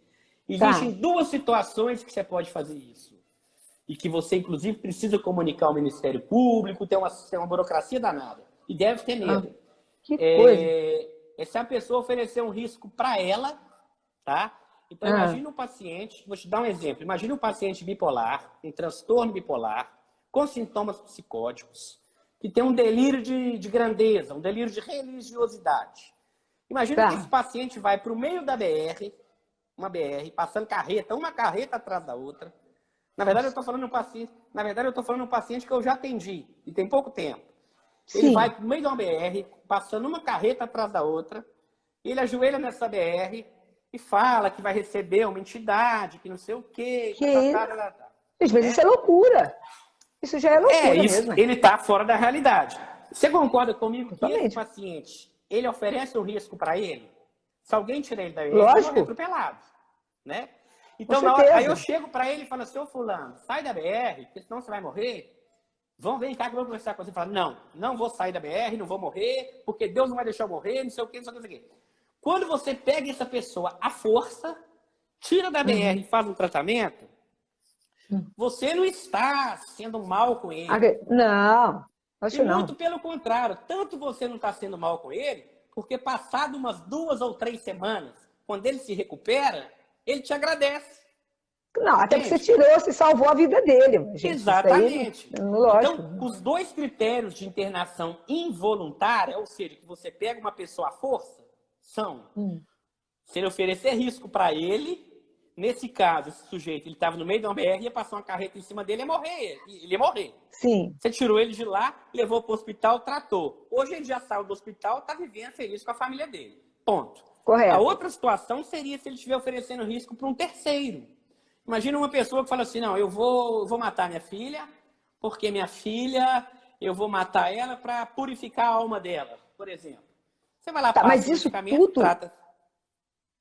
Existem duas situações que você pode fazer isso. E que você, inclusive, precisa comunicar ao Ministério Público, tem uma burocracia danada. E deve ter medo. Que coisa. Se a pessoa oferecer um risco para ela, tá? Então, imagina um paciente, vou te dar um exemplo. Imagina um paciente bipolar, um transtorno bipolar, com sintomas psicóticos, que tem um delírio de grandeza, um delírio de religiosidade. Imagina que esse paciente vai para o meio da BR, uma BR, passando carreta, uma carreta atrás da outra. Na verdade, eu estou falando um paciente que eu já atendi, e tem pouco tempo. Ele vai para o meio de uma BR, passando uma carreta atrás da outra, ele ajoelha nessa BR e fala que vai receber uma entidade, que não sei o quê. Gente, mas isso é loucura. Isso já é loucura mesmo. Ele está fora da realidade. Você concorda comigo que esse paciente, ele oferece um risco para ele? Se alguém tirar ele da BR, ele vai morrer atropelado. Né? Então, aí eu chego para ele e falo, seu fulano, sai da BR, porque senão você vai morrer. Vem cá que eu vou conversar com você. Ele fala, não vou sair da BR, não vou morrer, porque Deus não vai deixar eu morrer, não sei o quê, não sei o quê. Quando você pega essa pessoa à força, tira da BR e faz um tratamento, você não está sendo mal com ele. Não, acho não. Muito pelo contrário, tanto você não está sendo mal com ele, porque passado umas 2 ou 3 semanas, quando ele se recupera, ele te agradece. Não, até porque você tirou, você salvou a vida dele. Gente. Exatamente. Aí, lógico. Então, os 2 critérios de internação involuntária, ou seja, que você pega uma pessoa à força, são se ele oferecer risco para ele, nesse caso, esse sujeito, ele estava no meio de uma BR, ia passar uma carreta em cima dele, ele ia morrer. Sim. Você tirou ele de lá, levou para o hospital, tratou. Hoje ele já saiu do hospital, está vivendo feliz com a família dele. Ponto. Correto. A outra situação seria se ele estiver oferecendo risco para um terceiro. Imagina uma pessoa que fala assim, não, eu vou matar minha filha, porque minha filha, eu vou matar ela para purificar a alma dela, por exemplo. Você vai lá, passa mas isso tudo... trata...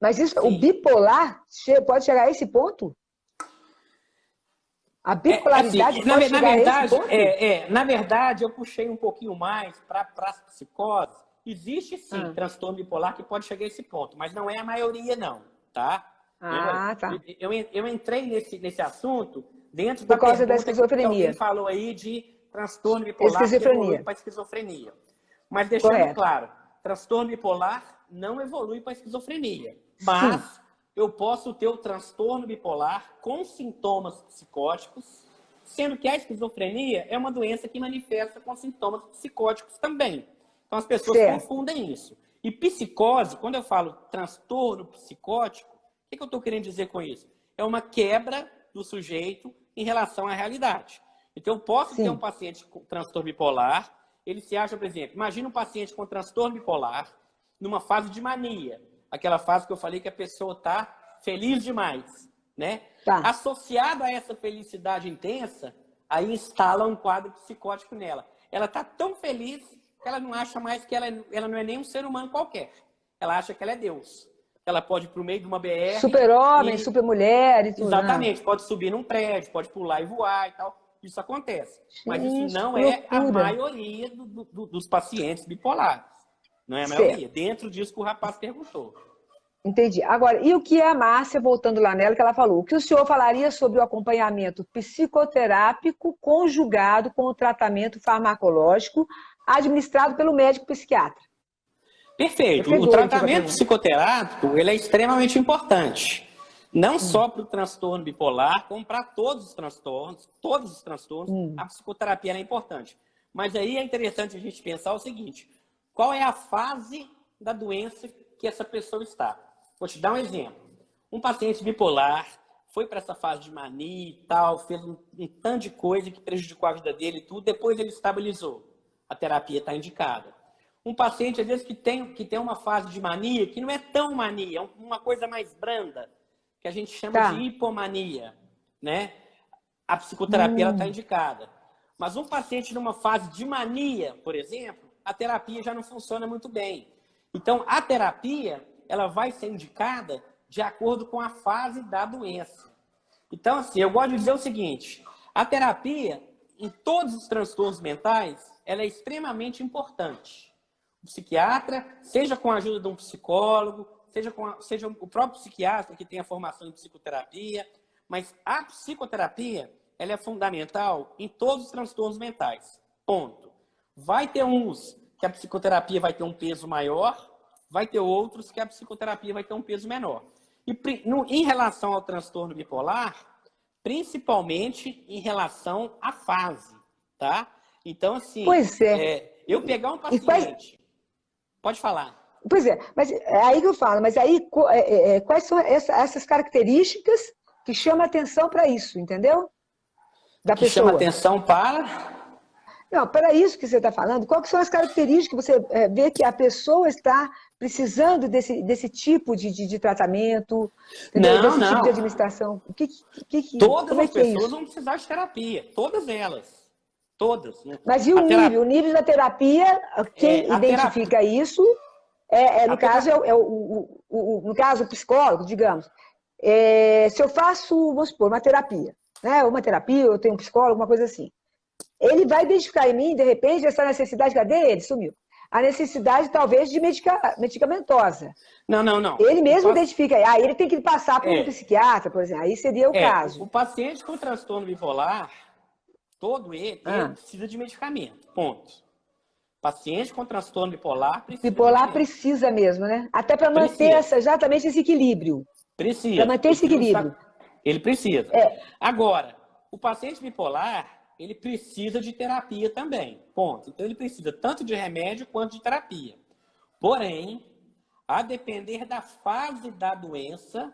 Mas isso, o bipolar pode chegar a esse ponto? A bipolaridade pode chegar a esse ponto? Na verdade, eu puxei um pouquinho mais para a psicose. Existe, sim, transtorno bipolar que pode chegar a esse ponto, mas não é a maioria, não, tá? Eu entrei nesse assunto dentro da causa da pergunta esquizofrenia. que alguém falou aí de transtorno bipolar que evolui para esquizofrenia. Mas deixando claro, transtorno bipolar não evolui para esquizofrenia. Mas eu posso ter o transtorno bipolar com sintomas psicóticos, sendo que a esquizofrenia é uma doença que manifesta com sintomas psicóticos também. Então, as pessoas confundem isso. E psicose, quando eu falo transtorno psicótico, o que eu estou querendo dizer com isso? É uma quebra do sujeito em relação à realidade. Então, eu posso ter um paciente com transtorno bipolar, ele se acha, por exemplo, imagina um paciente com transtorno bipolar numa fase de mania, aquela fase que eu falei que a pessoa está feliz demais, né? Associado a essa felicidade intensa, aí instala um quadro psicótico nela. Ela está tão feliz que ela não acha mais que ela não é nem um ser humano qualquer. Ela acha que ela é Deus. Ela pode ir para o meio de uma BR... Super-homem, super-mulher e tudo. Exatamente. Pode subir num prédio, pode pular e voar e tal. isso acontece. Mas isso Gente, não que é a loucura. maioria dos pacientes bipolares. Não é a Certo. maioria. Dentro disso que o rapaz perguntou. Entendi. Agora, e o que é a Márcia, voltando lá nela, que ela falou? O que o senhor falaria sobre o acompanhamento psicoterápico conjugado com o tratamento farmacológico administrado pelo médico psiquiatra? Perfeito. Eu fiquei O doida aqui com a tratamento pergunta. psicoterápico ele é extremamente importante. Não só para o transtorno bipolar, como para todos os transtornos, a psicoterapia é importante. Mas aí é interessante a gente pensar o seguinte: qual é a fase da doença que essa pessoa está? Vou te dar um exemplo. Um paciente bipolar foi para essa fase de mania e tal, fez um tanto de coisa que prejudicou a vida dele e tudo, depois ele estabilizou. A terapia está indicada. Um paciente, às vezes, que tem uma fase de mania, que não é tão mania, é uma coisa mais branda, que a gente chama de hipomania, né? A psicoterapia está indicada. Mas um paciente numa fase de mania, por exemplo, a terapia já não funciona muito bem. Então, a terapia, ela vai ser indicada de acordo com a fase da doença. Então, assim, eu gosto de dizer o seguinte: a terapia, em todos os transtornos mentais, ela é extremamente importante. O psiquiatra, seja com a ajuda de um psicólogo, seja o próprio psiquiatra que tem a formação em psicoterapia, mas a psicoterapia, ela é fundamental em todos os transtornos mentais. Ponto. Vai ter uns que a psicoterapia vai ter um peso maior, vai ter outros que a psicoterapia vai ter um peso menor. E em relação ao transtorno bipolar, principalmente em relação à fase, tá? Então, assim, Pois é. eu pegar um paciente... Pode falar. Pois é, mas é aí que eu falo, mas aí quais são essas características que chamam atenção para isso, entendeu? Da que pessoa. Chama atenção para... Não, para isso que você está falando, quais são as características que você vê que a pessoa está precisando desse tipo de tratamento, entendeu? Não, Desse tipo de não. administração? Todas Como é as que é pessoas isso? vão precisar de terapia. Todas elas. Todas. Mas e o nível? O nível da terapia, quem identifica isso, no caso, no caso, o psicólogo, digamos. Se eu faço, vamos supor, uma terapia, né? Uma terapia, eu tenho um psicólogo, uma coisa assim. Ele vai identificar em mim, de repente, essa necessidade, cadê ele? Sumiu. A necessidade, talvez, de medicamentosa. Não. Ele mesmo identifica. Aí ele tem que passar por um psiquiatra, por exemplo. Aí seria o caso. O paciente com transtorno bipolar, todo ele precisa de medicamento. Ponto. Paciente com transtorno bipolar precisa Bipolar precisa mesmo, né? Até para manter exatamente esse equilíbrio. Precisa. Para manter esse equilíbrio. Ele precisa. Agora, o paciente bipolar, ele precisa de terapia também. Ponto. Então, ele precisa tanto de remédio quanto de terapia. Porém, a depender da fase da doença,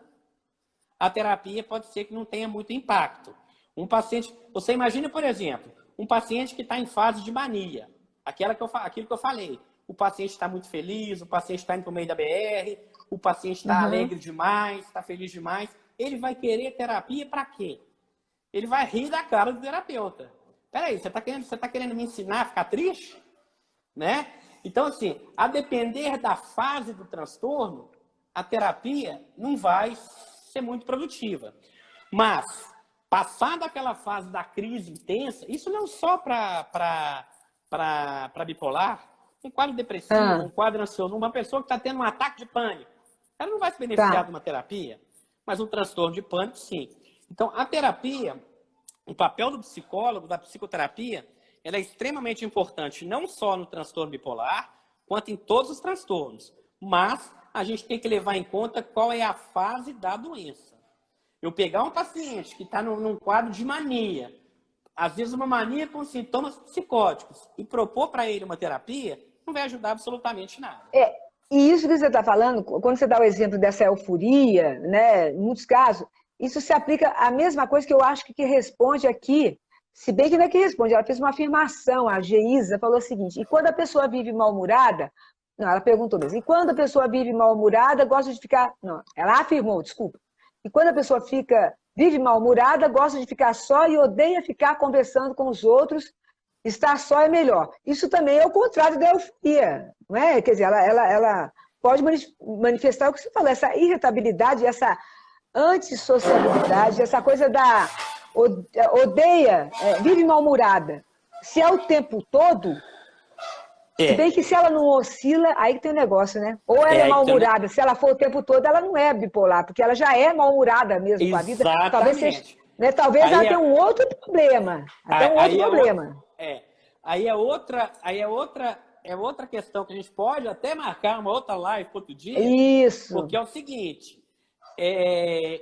a terapia pode ser que não tenha muito impacto. Um paciente... Você imagina, por exemplo, um paciente que está em fase de mania. Aquilo que eu falei. O paciente está muito feliz, o paciente está indo para o meio da BR, o paciente está alegre demais, está feliz demais. Ele vai querer terapia para quê? Ele vai rir da cara do terapeuta. Peraí, você tá querendo me ensinar a ficar triste? Né? Então, assim, a depender da fase do transtorno, a terapia não vai ser muito produtiva. Mas, passada aquela fase da crise intensa, isso não só para bipolar, um quadro depressivo, um quadro ansioso, uma pessoa que está tendo um ataque de pânico, ela não vai se beneficiar de uma terapia, mas um transtorno de pânico, sim. Então, a terapia, o papel do psicólogo, da psicoterapia, ela é extremamente importante, não só no transtorno bipolar, quanto em todos os transtornos. Mas a gente tem que levar em conta qual é a fase da doença. Eu pegar um paciente que está num quadro de mania, às vezes uma mania com sintomas psicóticos, e propor para ele uma terapia, não vai ajudar absolutamente nada. E isso que você está falando, quando você dá o exemplo dessa euforia, né, em muitos casos, isso se aplica à mesma coisa que eu acho que responde aqui, se bem que não é que responde, ela fez uma afirmação, a Geisa falou o seguinte: e quando a pessoa vive mal-humorada, não, ela perguntou mesmo, e quando a pessoa vive mal-humorada, gosta de ficar, não, ela afirmou, desculpa, e quando a pessoa vive mal-humorada, gosta de ficar só e odeia ficar conversando com os outros, estar só é melhor. Isso também é o contrário da euforia, não é? Quer dizer, ela pode manifestar o que você falou, essa irritabilidade, essa antissociabilidade, essa coisa odeia, vive mal-humorada. Se é o tempo todo, se bem que se ela não oscila, aí que tem um negócio, né? Ou ela é mal-humorada, se ela for o tempo todo, ela não é bipolar, porque ela já é mal-humorada mesmo com a vida. Talvez seja, né? Talvez ela tenha um outro problema. Até um outro problema. Aí é outra questão que a gente pode até marcar uma outra live para outro dia. Isso. Porque é o seguinte,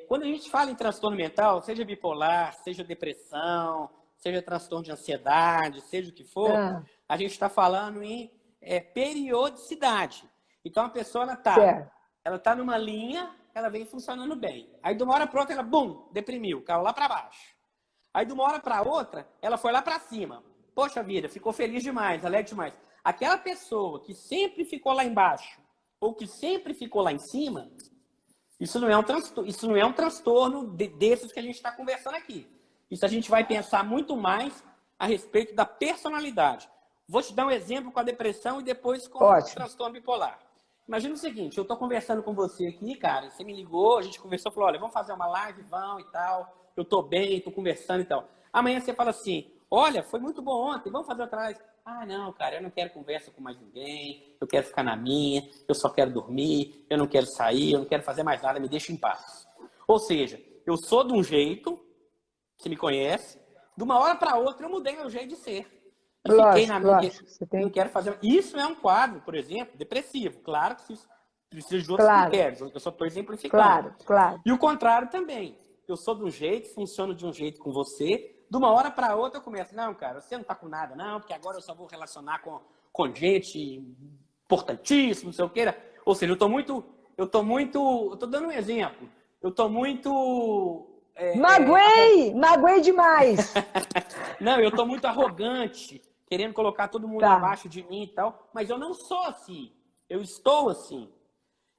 quando a gente fala em transtorno mental, seja bipolar, seja depressão, seja transtorno de ansiedade, seja o que for, a gente está falando em periodicidade. Então, a pessoa ela tá numa linha, ela vem funcionando bem. Aí, de uma hora para outra, ela, bum, deprimiu, caiu lá para baixo. Aí, de uma hora para outra, ela foi lá para cima. Poxa vida, ficou feliz demais, alegre demais. Aquela pessoa que sempre ficou lá embaixo, ou que sempre ficou lá em cima, isso não é um transtorno desses que a gente está conversando aqui. Isso a gente vai pensar muito mais a respeito da personalidade. Vou te dar um exemplo com a depressão e depois com o transtorno bipolar. Imagina o seguinte, eu estou conversando com você aqui, cara, você me ligou, a gente conversou, falou, olha, vamos fazer uma live, vão e tal, eu estou bem, estou conversando e tal. Amanhã você fala assim, olha, foi muito bom ontem, vamos fazer outra live. Ah, não, cara, eu não quero conversa com mais ninguém, eu quero ficar na minha, eu só quero dormir, eu não quero sair, eu não quero fazer mais nada, me deixa em paz. Ou seja, eu sou de um jeito, você me conhece, de uma hora para outra eu mudei meu jeito de ser. E fiquei na minha, não quero fazer. Isso é um quadro, por exemplo, depressivo. Claro que isso precisa de outros critérios. Eu só estou exemplificando. Claro. E o contrário também. Eu sou de um jeito, funciono de um jeito com você. De uma hora para outra eu começo. Não, cara, você não está com nada, não, porque agora eu só vou relacionar com gente importantíssima, não sei o que. Ou seja, eu estou dando um exemplo. Eu estou muito. Magoei demais. Não, eu estou muito arrogante, querendo colocar todo mundo abaixo de mim e tal, mas eu não sou assim, eu estou assim.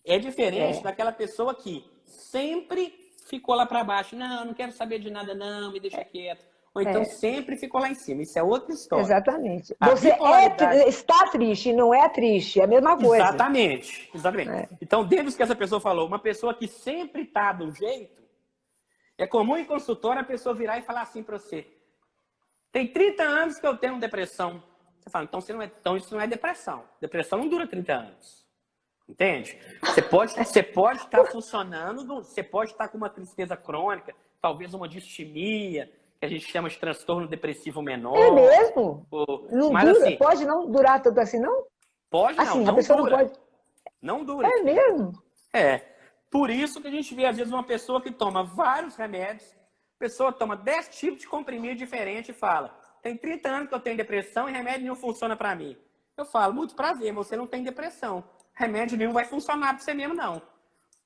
É diferente daquela pessoa que sempre ficou lá para baixo, não quero saber de nada não, me deixa quieto. Ou então sempre ficou lá em cima, isso é outra história. Exatamente. Você está triste, não é triste, é a mesma coisa. Exatamente. Então, dentro do que essa pessoa falou, uma pessoa que sempre está do jeito, é comum em consultório a pessoa virar e falar assim para você, tem 30 anos que eu tenho depressão. Você fala, então isso não é depressão. Depressão não dura 30 anos. Entende? Você pode estar funcionando, você pode estar com uma tristeza crônica, talvez uma distimia, que a gente chama de transtorno depressivo menor. É mesmo? Mas, assim, pode não durar tanto assim, não? Pode não, assim, não a pessoa dura. Não pode. Não dura. É mesmo? Por isso que a gente vê, às vezes, uma pessoa que toma vários remédios, a pessoa toma 10 tipos de comprimido diferente e fala, tem 30 anos que eu tenho depressão e remédio nenhum funciona para mim. Eu falo, muito prazer, você não tem depressão. Remédio nenhum vai funcionar para você mesmo, não.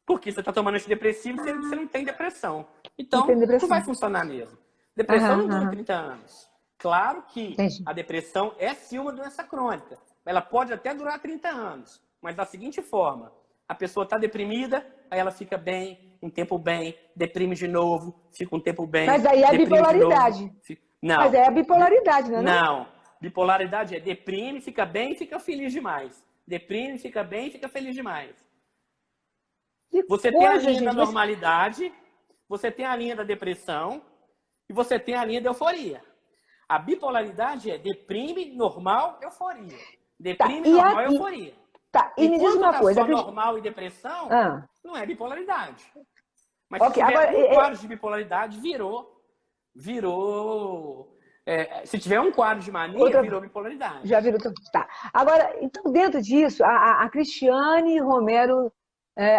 Porque você está tomando antidepressivo e você não tem depressão. Então, não vai funcionar mesmo. Depressão não dura 30 anos. Claro que a depressão é sim uma doença crônica. Ela pode até durar 30 anos. Mas da seguinte forma, a pessoa está deprimida, aí ela fica bem, um tempo bem, deprime de novo, fica um tempo bem. Mas aí é a bipolaridade. Não. Mas é a bipolaridade, não é? Não. Bipolaridade é deprime, fica bem, fica feliz demais. Deprime, fica bem, fica feliz demais. Você tem a linha da normalidade, você tem a linha da depressão e você tem a linha da euforia. A bipolaridade é deprime, normal, euforia. Deprime, normal, euforia. E me diz uma coisa. Só normal e depressão, não é bipolaridade. Mas se tiver um quadro de bipolaridade, virou. Se tiver um quadro de mania, virou bipolaridade. Já virou. Tá. Agora, então, dentro disso, a Cristiane Romero,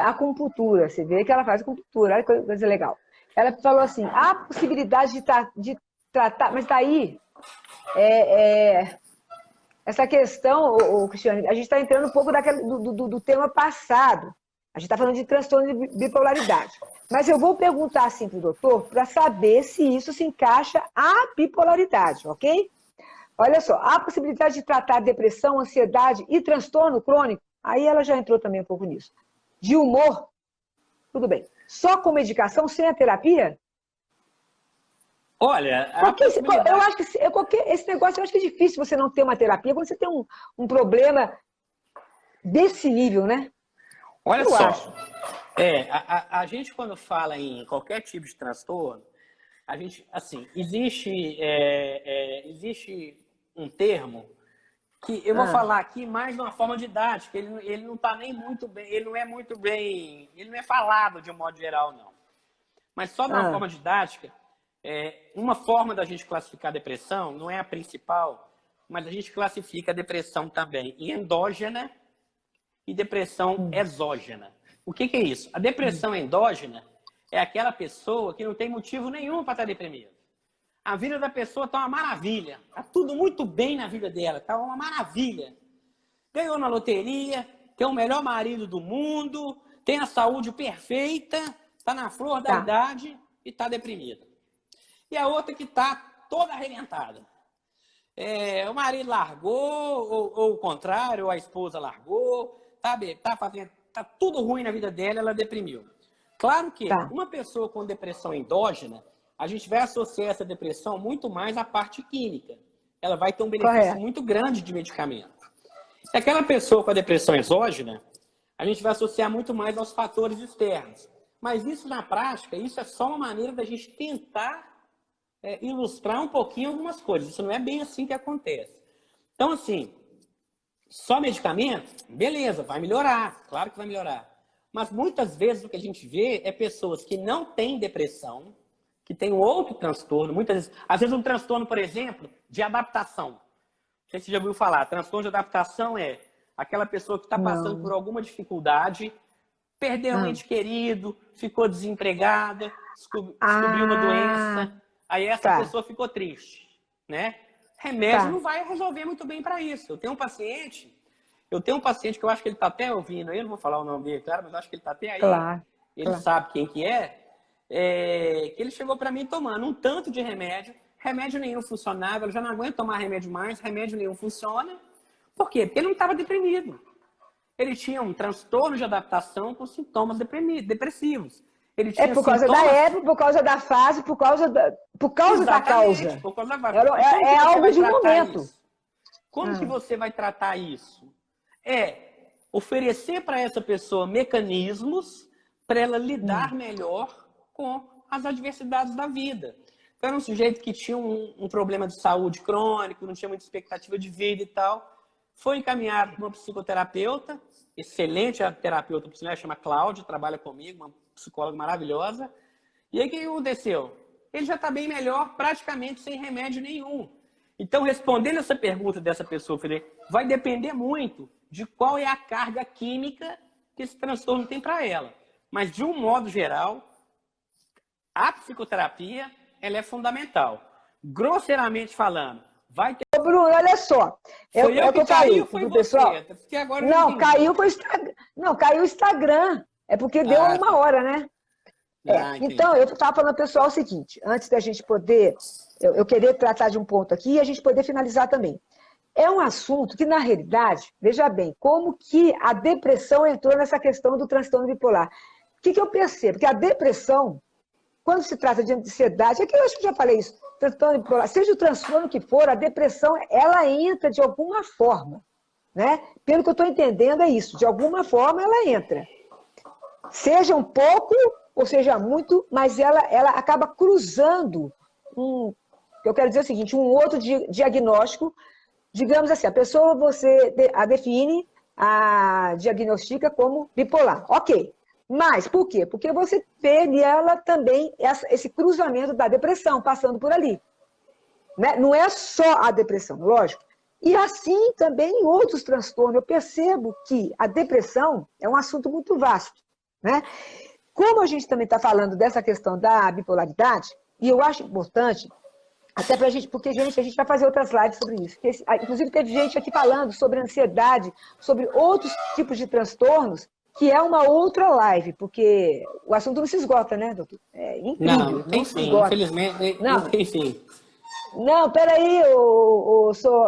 acupuntura, você vê que ela faz acupuntura, olha que coisa legal. Ela falou assim, há possibilidade de tratar, mas daí, essa questão, Cristiane, a gente está entrando um pouco do tema passado. A gente está falando de transtorno de bipolaridade. Mas eu vou perguntar assim para o doutor para saber se isso se encaixa à bipolaridade, ok? Olha só, há possibilidade de tratar depressão, ansiedade e transtorno crônico? Aí ela já entrou também um pouco nisso. De humor? Tudo bem. Só com medicação, sem a terapia? Olha, eu acho que esse negócio eu acho que é difícil você não ter uma terapia quando você tem um problema desse nível, né? Olha só, a gente quando fala em qualquer tipo de transtorno, A gente, assim, existe um termo que eu vou falar aqui mais de uma forma didática. Ele não está nem muito bem, ele não é muito bem, ele não é falado de um modo geral, não. Mas só de uma forma didática, uma forma da gente classificar a depressão, não é a principal, mas a gente classifica a depressão também em endógena e depressão exógena. O que é isso? A depressão endógena é aquela pessoa que não tem motivo nenhum para estar deprimida. A vida da pessoa está uma maravilha. Está tudo muito bem na vida dela. Está uma maravilha. Ganhou na loteria, tem o melhor marido do mundo, tem a saúde perfeita, está na flor da idade e está deprimida. E a outra que está toda arrebentada. O marido largou, ou o contrário, ou a esposa largou, tá tudo ruim na vida dela, ela deprimiu. Claro que uma pessoa com depressão endógena, a gente vai associar essa depressão muito mais à parte química. Ela vai ter um benefício muito grande de medicamento. Se aquela pessoa com a depressão exógena, a gente vai associar muito mais aos fatores externos. Mas isso, na prática, isso é só uma maneira da gente tentar ilustrar um pouquinho algumas coisas. Isso não é bem assim que acontece. Então, assim, só medicamento, beleza, vai melhorar. Claro que vai melhorar. Mas muitas vezes o que a gente vê é pessoas que não têm depressão, que têm um outro transtorno, muitas vezes, às vezes um transtorno, por exemplo, de adaptação. Não sei se você já ouviu falar, transtorno de adaptação é aquela pessoa que está passando por alguma dificuldade, perdeu um ente querido, ficou desempregada, descobriu uma doença, aí essa pessoa ficou triste, né? Remédio não vai resolver muito bem para isso. Eu tenho um paciente que eu acho que ele está até ouvindo aí, eu não vou falar o nome dele, claro, mas eu acho que ele está até aí. Ele sabe quem que que ele chegou para mim tomando um tanto de remédio nenhum funcionava, eu já não aguento tomar remédio mais, remédio nenhum funciona. Por quê? Porque ele não estava deprimido. Ele tinha um transtorno de adaptação com sintomas depressivos. Ele tinha por causa da época, por causa da fase, por causa da causa. Por causa da é algo de momento. Como que você vai tratar isso? Oferecer para essa pessoa mecanismos para ela lidar melhor com as adversidades da vida. Então, era um sujeito que tinha um problema de saúde crônico, não tinha muita expectativa de vida e tal. Foi encaminhado para uma psicoterapeuta, excelente terapeuta, chama Cláudia, trabalha comigo, uma psicóloga maravilhosa. E aí o que aconteceu? Ele já está bem melhor, praticamente sem remédio nenhum. Então, respondendo essa pergunta dessa pessoa, eu falei, vai depender muito de qual é a carga química que esse transtorno tem para ela. Mas, de um modo geral, a psicoterapia ela é fundamental. Grosseiramente falando, vai ter... Bruno, olha só. Foi eu que caiu, foi você. Pessoal. Porque agora não, caiu foi o Instagram. Não, caiu o Instagram. É porque deu uma hora, né? Então, eu estava falando, pessoal, o seguinte, antes da gente poder... Eu queria tratar de um ponto aqui e a gente poder finalizar também. É um assunto que, na realidade, veja bem, como que a depressão entrou nessa questão do transtorno bipolar. O que eu percebo? Que a depressão, quando se trata de ansiedade, é que eu acho que já falei isso, transtorno bipolar, seja o transtorno que for, a depressão, ela entra de alguma forma, né? Pelo que eu estou entendendo é isso, de alguma forma ela entra. Seja um pouco, ou seja muito, mas ela acaba cruzando eu quero dizer o seguinte, um outro diagnóstico, digamos assim, a pessoa você a define, a diagnostica como bipolar, ok. Mas por quê? Porque você vê nela também esse cruzamento da depressão passando por ali. Né? Não é só a depressão, lógico. E assim também em outros transtornos. Eu percebo que a depressão é um assunto muito vasto. Né? Como a gente também está falando dessa questão da bipolaridade, e eu acho importante, até para a gente, porque, gente, a gente vai fazer outras lives sobre isso. Inclusive, teve gente aqui falando sobre ansiedade, sobre outros tipos de transtornos, que é uma outra live, porque o assunto não se esgota, né, doutor? É incrível. Não se esgota. Infelizmente, não tem fim. Não, peraí,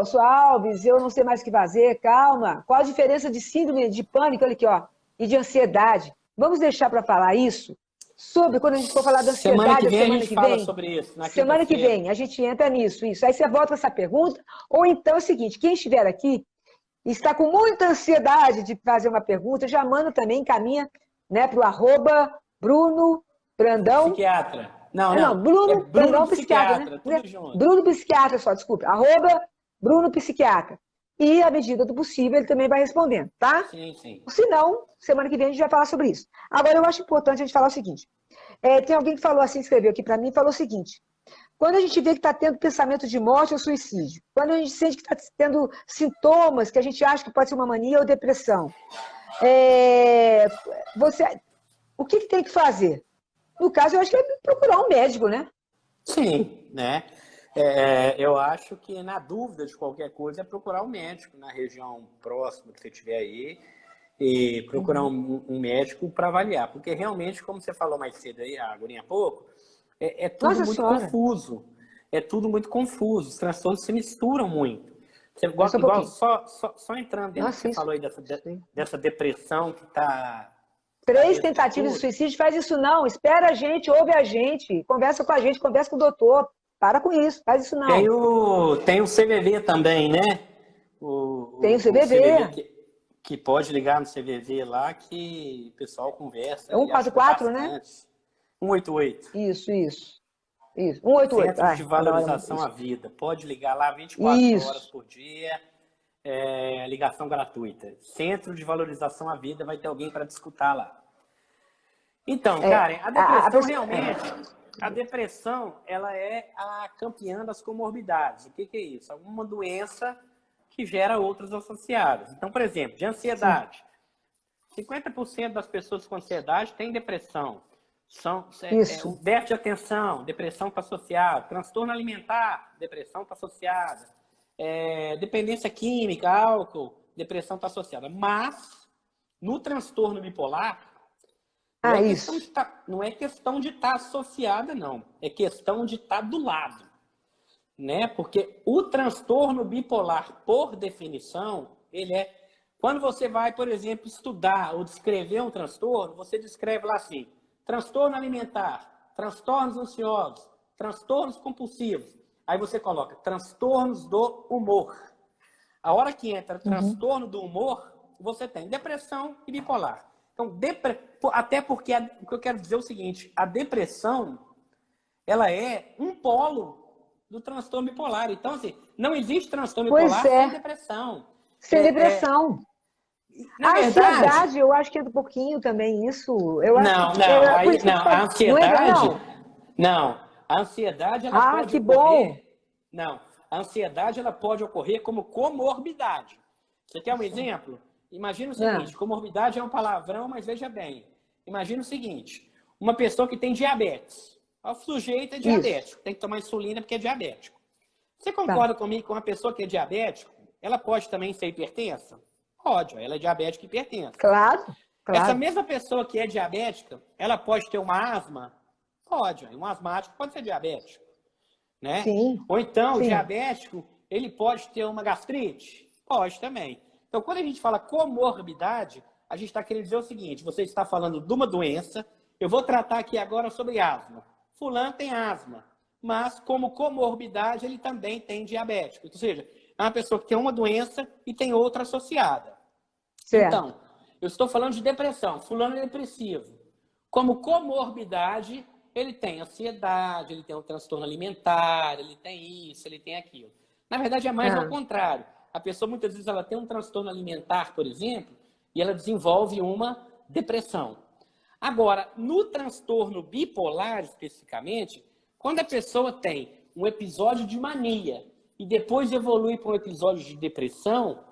sua Alves, eu não sei mais o que fazer, calma. Qual a diferença de síndrome de pânico, olha aqui, ó, e de ansiedade? Vamos deixar para falar isso? Sobre, quando a gente for falar da ansiedade, semana que vem a gente fala sobre isso. Semana que vem, a gente entra nisso, isso. Aí você volta com essa pergunta, ou então é o seguinte, quem estiver aqui e está com muita ansiedade de fazer uma pergunta, já manda também, encaminha, né, para o @Bruno Brandão. Psiquiatra. Não, Não, não. É Bruno, Bruno não, psiquiatra, Psiquiatra, né? tudo junto. Bruno Psiquiatra só, desculpe. Arroba Bruno Psiquiatra. E, à medida do possível, ele também vai respondendo, tá? Sim, sim. Se não, semana que vem a gente vai falar sobre isso. Agora, eu acho importante a gente falar o seguinte. Tem alguém que falou assim, escreveu aqui para mim, falou o seguinte. Quando a gente vê que está tendo pensamento de morte ou suicídio, quando a gente sente que está tendo sintomas que a gente acha que pode ser uma mania ou depressão, o que tem que fazer? No caso, eu acho que é procurar um médico, né? Sim, né? Eu acho que, na dúvida de qualquer coisa, é procurar um médico na região próxima que você tiver aí e procurar um médico para avaliar. Porque, realmente, como você falou mais cedo aí, agora há pouco, é tudo Nossa muito Senhora, confuso. É tudo muito confuso. Os transtornos se misturam muito. Você, só um igual pouquinho. só entrando dentro do que Nossa, você isso. falou aí dessa depressão que está na 3 mesa de tentativas de tudo. suicídio, faz isso não. Espera a gente, ouve a gente, conversa com a gente, conversa com o doutor. Para com isso, faz isso Tem não. tem o CVV também, né? Tem o O CVV CVV, que pode ligar no CVV lá, que o pessoal conversa é e ajuda 144, né? bastante. 188. Isso, isso. Isso. 188. Centro de Cada hora Valorização à isso. Vida. Pode ligar lá 24 horas Isso. por dia, ligação gratuita. Centro de Valorização à Vida, vai ter alguém para discutir lá. Então, É, Karen, a depressão pessoa, realmente, a depressão, ela é a campeã das comorbidades. O que é isso? Alguma doença que gera outras associadas. Então, por exemplo, de sim, ansiedade. 50% das pessoas com ansiedade têm depressão. O isso. déficit de atenção, depressão está associada. Transtorno alimentar, depressão está associada. Dependência química, álcool, depressão está associada. Mas, no transtorno bipolar, Isso. não é questão de estar associada, não. É questão de estar do lado. Né? Porque o transtorno bipolar, por definição, ele é... Quando você vai, por exemplo, estudar ou descrever um transtorno, você descreve lá assim, transtorno alimentar, transtornos ansiosos, transtornos compulsivos. Aí você coloca transtornos do humor. A hora que entra Uhum. transtorno do humor, você tem depressão e bipolar. Então, até porque o que eu quero dizer é o seguinte, a depressão, ela é um polo do transtorno bipolar. Então, assim, não existe transtorno Pois bipolar sem é, depressão. sem depressão. Na A verdade, ansiedade, eu acho que é um pouquinho também isso. Eu acho que por isso que não, a não entra, ansiedade, não. não, a ansiedade ela Ah, pode que bom. ocorrer, não, a ansiedade ela pode ocorrer como comorbidade. Você quer um exemplo? Imagina o Ah, seguinte, comorbidade é um palavrão, mas veja bem. Imagina o seguinte, uma pessoa que tem diabetes. O sujeito é isso. diabético, tem que tomar insulina porque é diabético. Você Tá. concorda comigo que uma pessoa que é diabético, ela pode também ser hipertensa? Pode, ela é diabética e hipertensa. Claro, Essa claro. mesma pessoa que é diabética, ela pode ter uma asma? Pode, um asmático pode ser diabético, né? Sim, Ou então, o sim. diabético, ele pode ter uma gastrite? Pode também. Então, quando a gente fala comorbidade, a gente está querendo dizer o seguinte, você está falando de uma doença, eu vou tratar aqui agora sobre asma. Fulano tem asma, mas como comorbidade, ele também tem diabético. Ou seja, é uma pessoa que tem uma doença e tem outra associada. Certo. Então, eu estou falando de depressão. Fulano é depressivo. Como comorbidade, ele tem ansiedade, ele tem um transtorno alimentar, ele tem isso, ele tem aquilo. Na verdade, é mais ao Ah, contrário. A pessoa, muitas vezes, ela tem um transtorno alimentar, por exemplo, e ela desenvolve uma depressão. Agora, no transtorno bipolar, especificamente, quando a pessoa tem um episódio de mania e depois evolui para um episódio de depressão,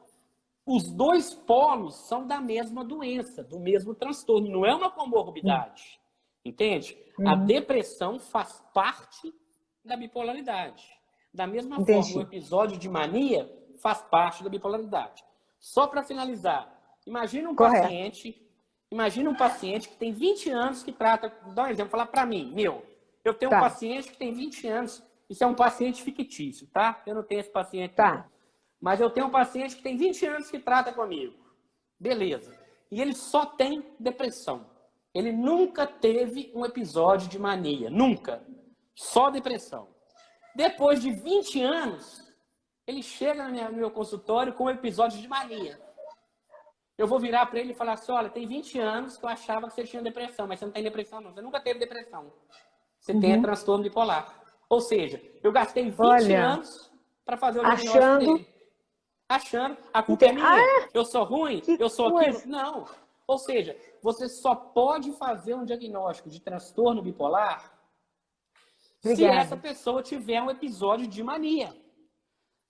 os dois polos são da mesma doença, do mesmo transtorno, não é uma hum, comorbidade. Entende? A uhum, depressão faz parte da bipolaridade. Da mesma forma, o entendi. episódio de mania faz parte da bipolaridade. Só para finalizar, Correto. imagina um paciente que tem 20 anos que trata, dá um exemplo, falar para mim, eu tenho um Tá, paciente que tem 20 anos, isso é um paciente fictício, tá? Eu não tenho esse paciente, não. tá. Mas eu tenho um paciente que tem 20 anos que trata comigo. Beleza. E ele só tem depressão. Ele nunca teve um episódio de mania. Nunca. Só depressão. Depois de 20 anos, ele chega no meu consultório com um episódio de mania. Eu vou virar para ele e falar assim, olha, tem 20 anos que eu achava que você tinha depressão, mas você não tem depressão não. Você nunca teve depressão. você tem transtorno bipolar. Ou seja, eu gastei 20 Olha, anos para fazer o diagnóstico achando... dele. Achando, a culpa é minha, Ah, eu sou ruim, que eu sou coisa. aquilo. Não. Ou seja, você só pode fazer um diagnóstico de transtorno bipolar se essa Obrigada. pessoa tiver um episódio de mania.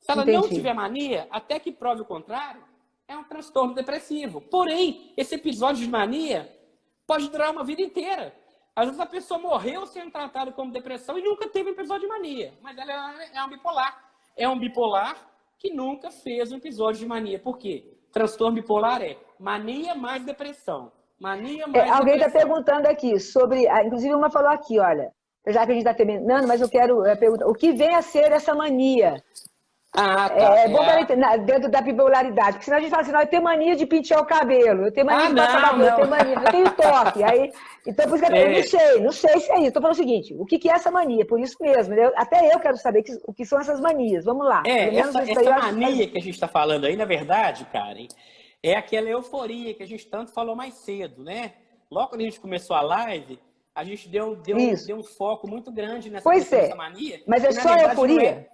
Se ela não Entendi. tiver mania, até que prove o contrário, é um transtorno depressivo. Porém, esse episódio de mania pode durar uma vida inteira. Às vezes a pessoa morreu sendo tratada como depressão e nunca teve um episódio de mania. Mas ela é um bipolar. É um bipolar que nunca fez um episódio de mania. Por quê? Transtorno bipolar é mania mais depressão. Mania mais Alguém está depressão. perguntando aqui sobre... Inclusive, uma falou aqui, olha, já que a gente está terminando, mas eu quero perguntar, o que vem a ser essa mania? Ah, tá. É bom para entender, dentro da bipolaridade, porque senão a gente fala assim, não, eu tenho mania de pentear o cabelo, eu tenho mania de passar batom, eu tenho mania, eu tenho toque. Aí, então, por isso que eu não sei se é isso. Estou falando o seguinte, o que é essa mania? Por isso mesmo, até eu quero saber o que são essas manias. Vamos lá. Essa mania que a gente está falando aí, na verdade, Karen, é aquela euforia que a gente tanto falou mais cedo, né? Logo quando a gente começou a live, a gente deu um foco muito grande nessa dessa mania. Mas é só euforia?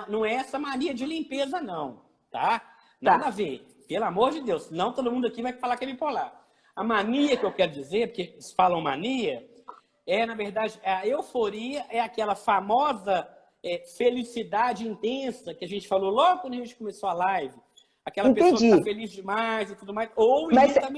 Não é essa mania de limpeza, não, tá? Nada a ver. Pelo amor de Deus, não todo mundo aqui vai falar que é bipolar. A mania que eu quero dizer, porque eles falam mania, na verdade, a euforia é aquela famosa felicidade intensa que a gente falou logo quando a gente começou a live. Aquela pessoa que está feliz demais e tudo mais.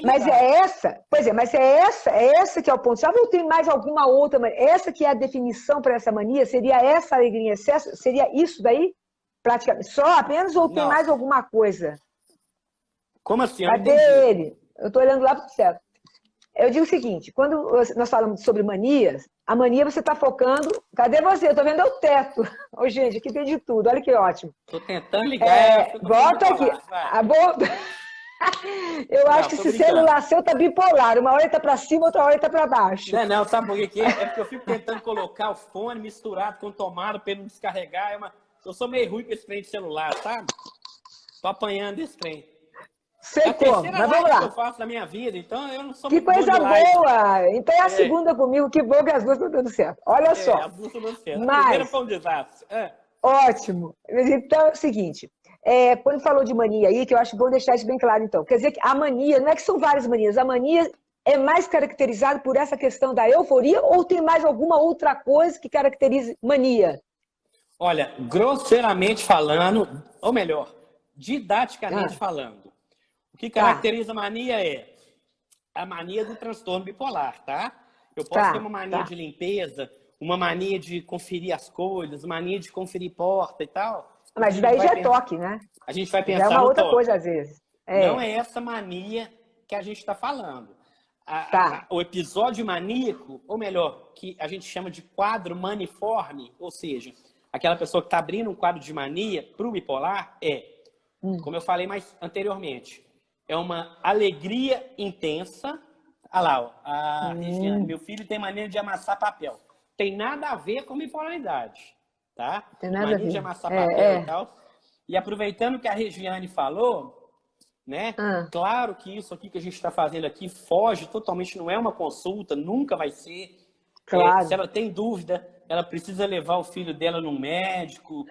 Mas é essa? Pois é, mas é essa que é o ponto. Sabe, ou tem mais alguma outra mania? Essa que é a definição para essa mania? Seria essa alegria em excesso? Seria isso daí? Praticamente. Só apenas ou tem mais alguma coisa? Como assim? Cadê ele? Eu estou olhando lá para o céu. Eu digo o seguinte, quando nós falamos sobre manias, a mania você está focando... Cadê você? Eu estou vendo o teto. Ô, gente, aqui tem de tudo. Olha que ótimo. Estou tentando ligar. Volta aqui. Eu acho que esse celular seu está bipolar. Uma hora ele está para cima, outra hora ele está para baixo. Não, sabe por que é? É porque eu fico tentando colocar o fone misturado com tomada para ele não descarregar. Eu sou meio ruim com esse trem de celular, sabe? Tô apanhando esse trem. Sei como, mas vamos lá. Que eu faço na minha vida, então eu não sou que coisa boa! Então é a segunda comigo, que bom que as duas estão dando certo. Olha só. As duas estão dando certo. A primeira foi um desastre. Ótimo. Então é o seguinte, quando falou de mania aí, que eu acho bom deixar isso bem claro então, quer dizer que a mania, não é que são várias manias, a mania é mais caracterizada por essa questão da euforia ou tem mais alguma outra coisa que caracterize mania? Olha, grosseiramente falando, ou melhor, didaticamente falando, o que caracteriza a mania é a mania do transtorno bipolar, tá? Eu posso ter uma mania de limpeza, uma mania de conferir as coisas, mania de conferir porta e tal. Mas daí já é toque, né? A gente vai pensar já é uma outra toque. coisa, às vezes. Não é essa mania que a gente está falando. O episódio maníaco, ou melhor, que a gente chama de quadro maniforme, ou seja, aquela pessoa que está abrindo um quadro de mania para o bipolar como eu falei mais anteriormente, é uma alegria intensa. Olha lá, Regiane, meu filho tem mania de amassar papel. Tem nada a ver com bipolaridade, tá? Tem nada mania a ver. de amassar papel e tal. E aproveitando que a Regiane falou, né? Claro que isso aqui que a gente está fazendo aqui foge totalmente, não é uma consulta, nunca vai ser. Claro. Se ela tem dúvida, ela precisa levar o filho dela num médico,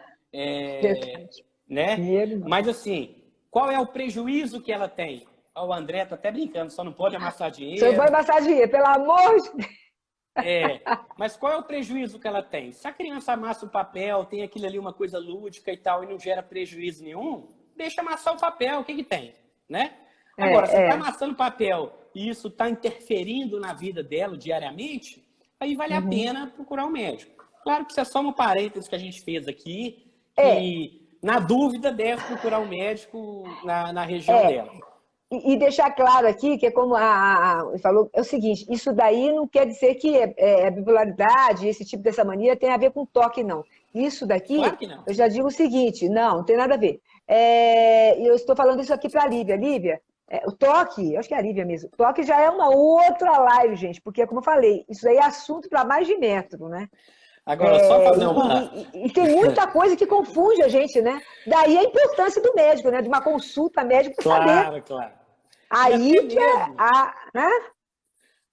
né? Mas assim, qual é o prejuízo que ela tem? O André tá até brincando, só não pode amassar dinheiro. Só não pode amassar dinheiro, pelo amor de Deus. Mas qual é o prejuízo que ela tem? Se a criança amassa o papel, tem aquilo ali uma coisa lúdica e tal, e não gera prejuízo nenhum, deixa amassar o papel, o que tem, né? Agora, se está amassando papel e isso está interferindo na vida dela diariamente, aí vale a pena procurar um médico. Claro que isso é só uma parêntese que a gente fez aqui, que na dúvida deve procurar um médico na região dela. E deixar claro aqui, que é como a falou, é o seguinte, isso daí não quer dizer que a bipolaridade, esse tipo dessa mania tem a ver com toque, não. Isso daqui, claro que não. Eu já digo o seguinte, não tem nada a ver. Eu estou falando isso aqui para a Lívia. Lívia, o toque, eu acho que é a Lívia mesmo, o toque já é uma outra live, gente, porque, como eu falei, isso aí é assunto para mais de metro, né? Agora, só fazer uma... E tem muita coisa que confunde a gente, né? Daí a importância do médico, né? De uma consulta médica para saber. Claro. Aí, né?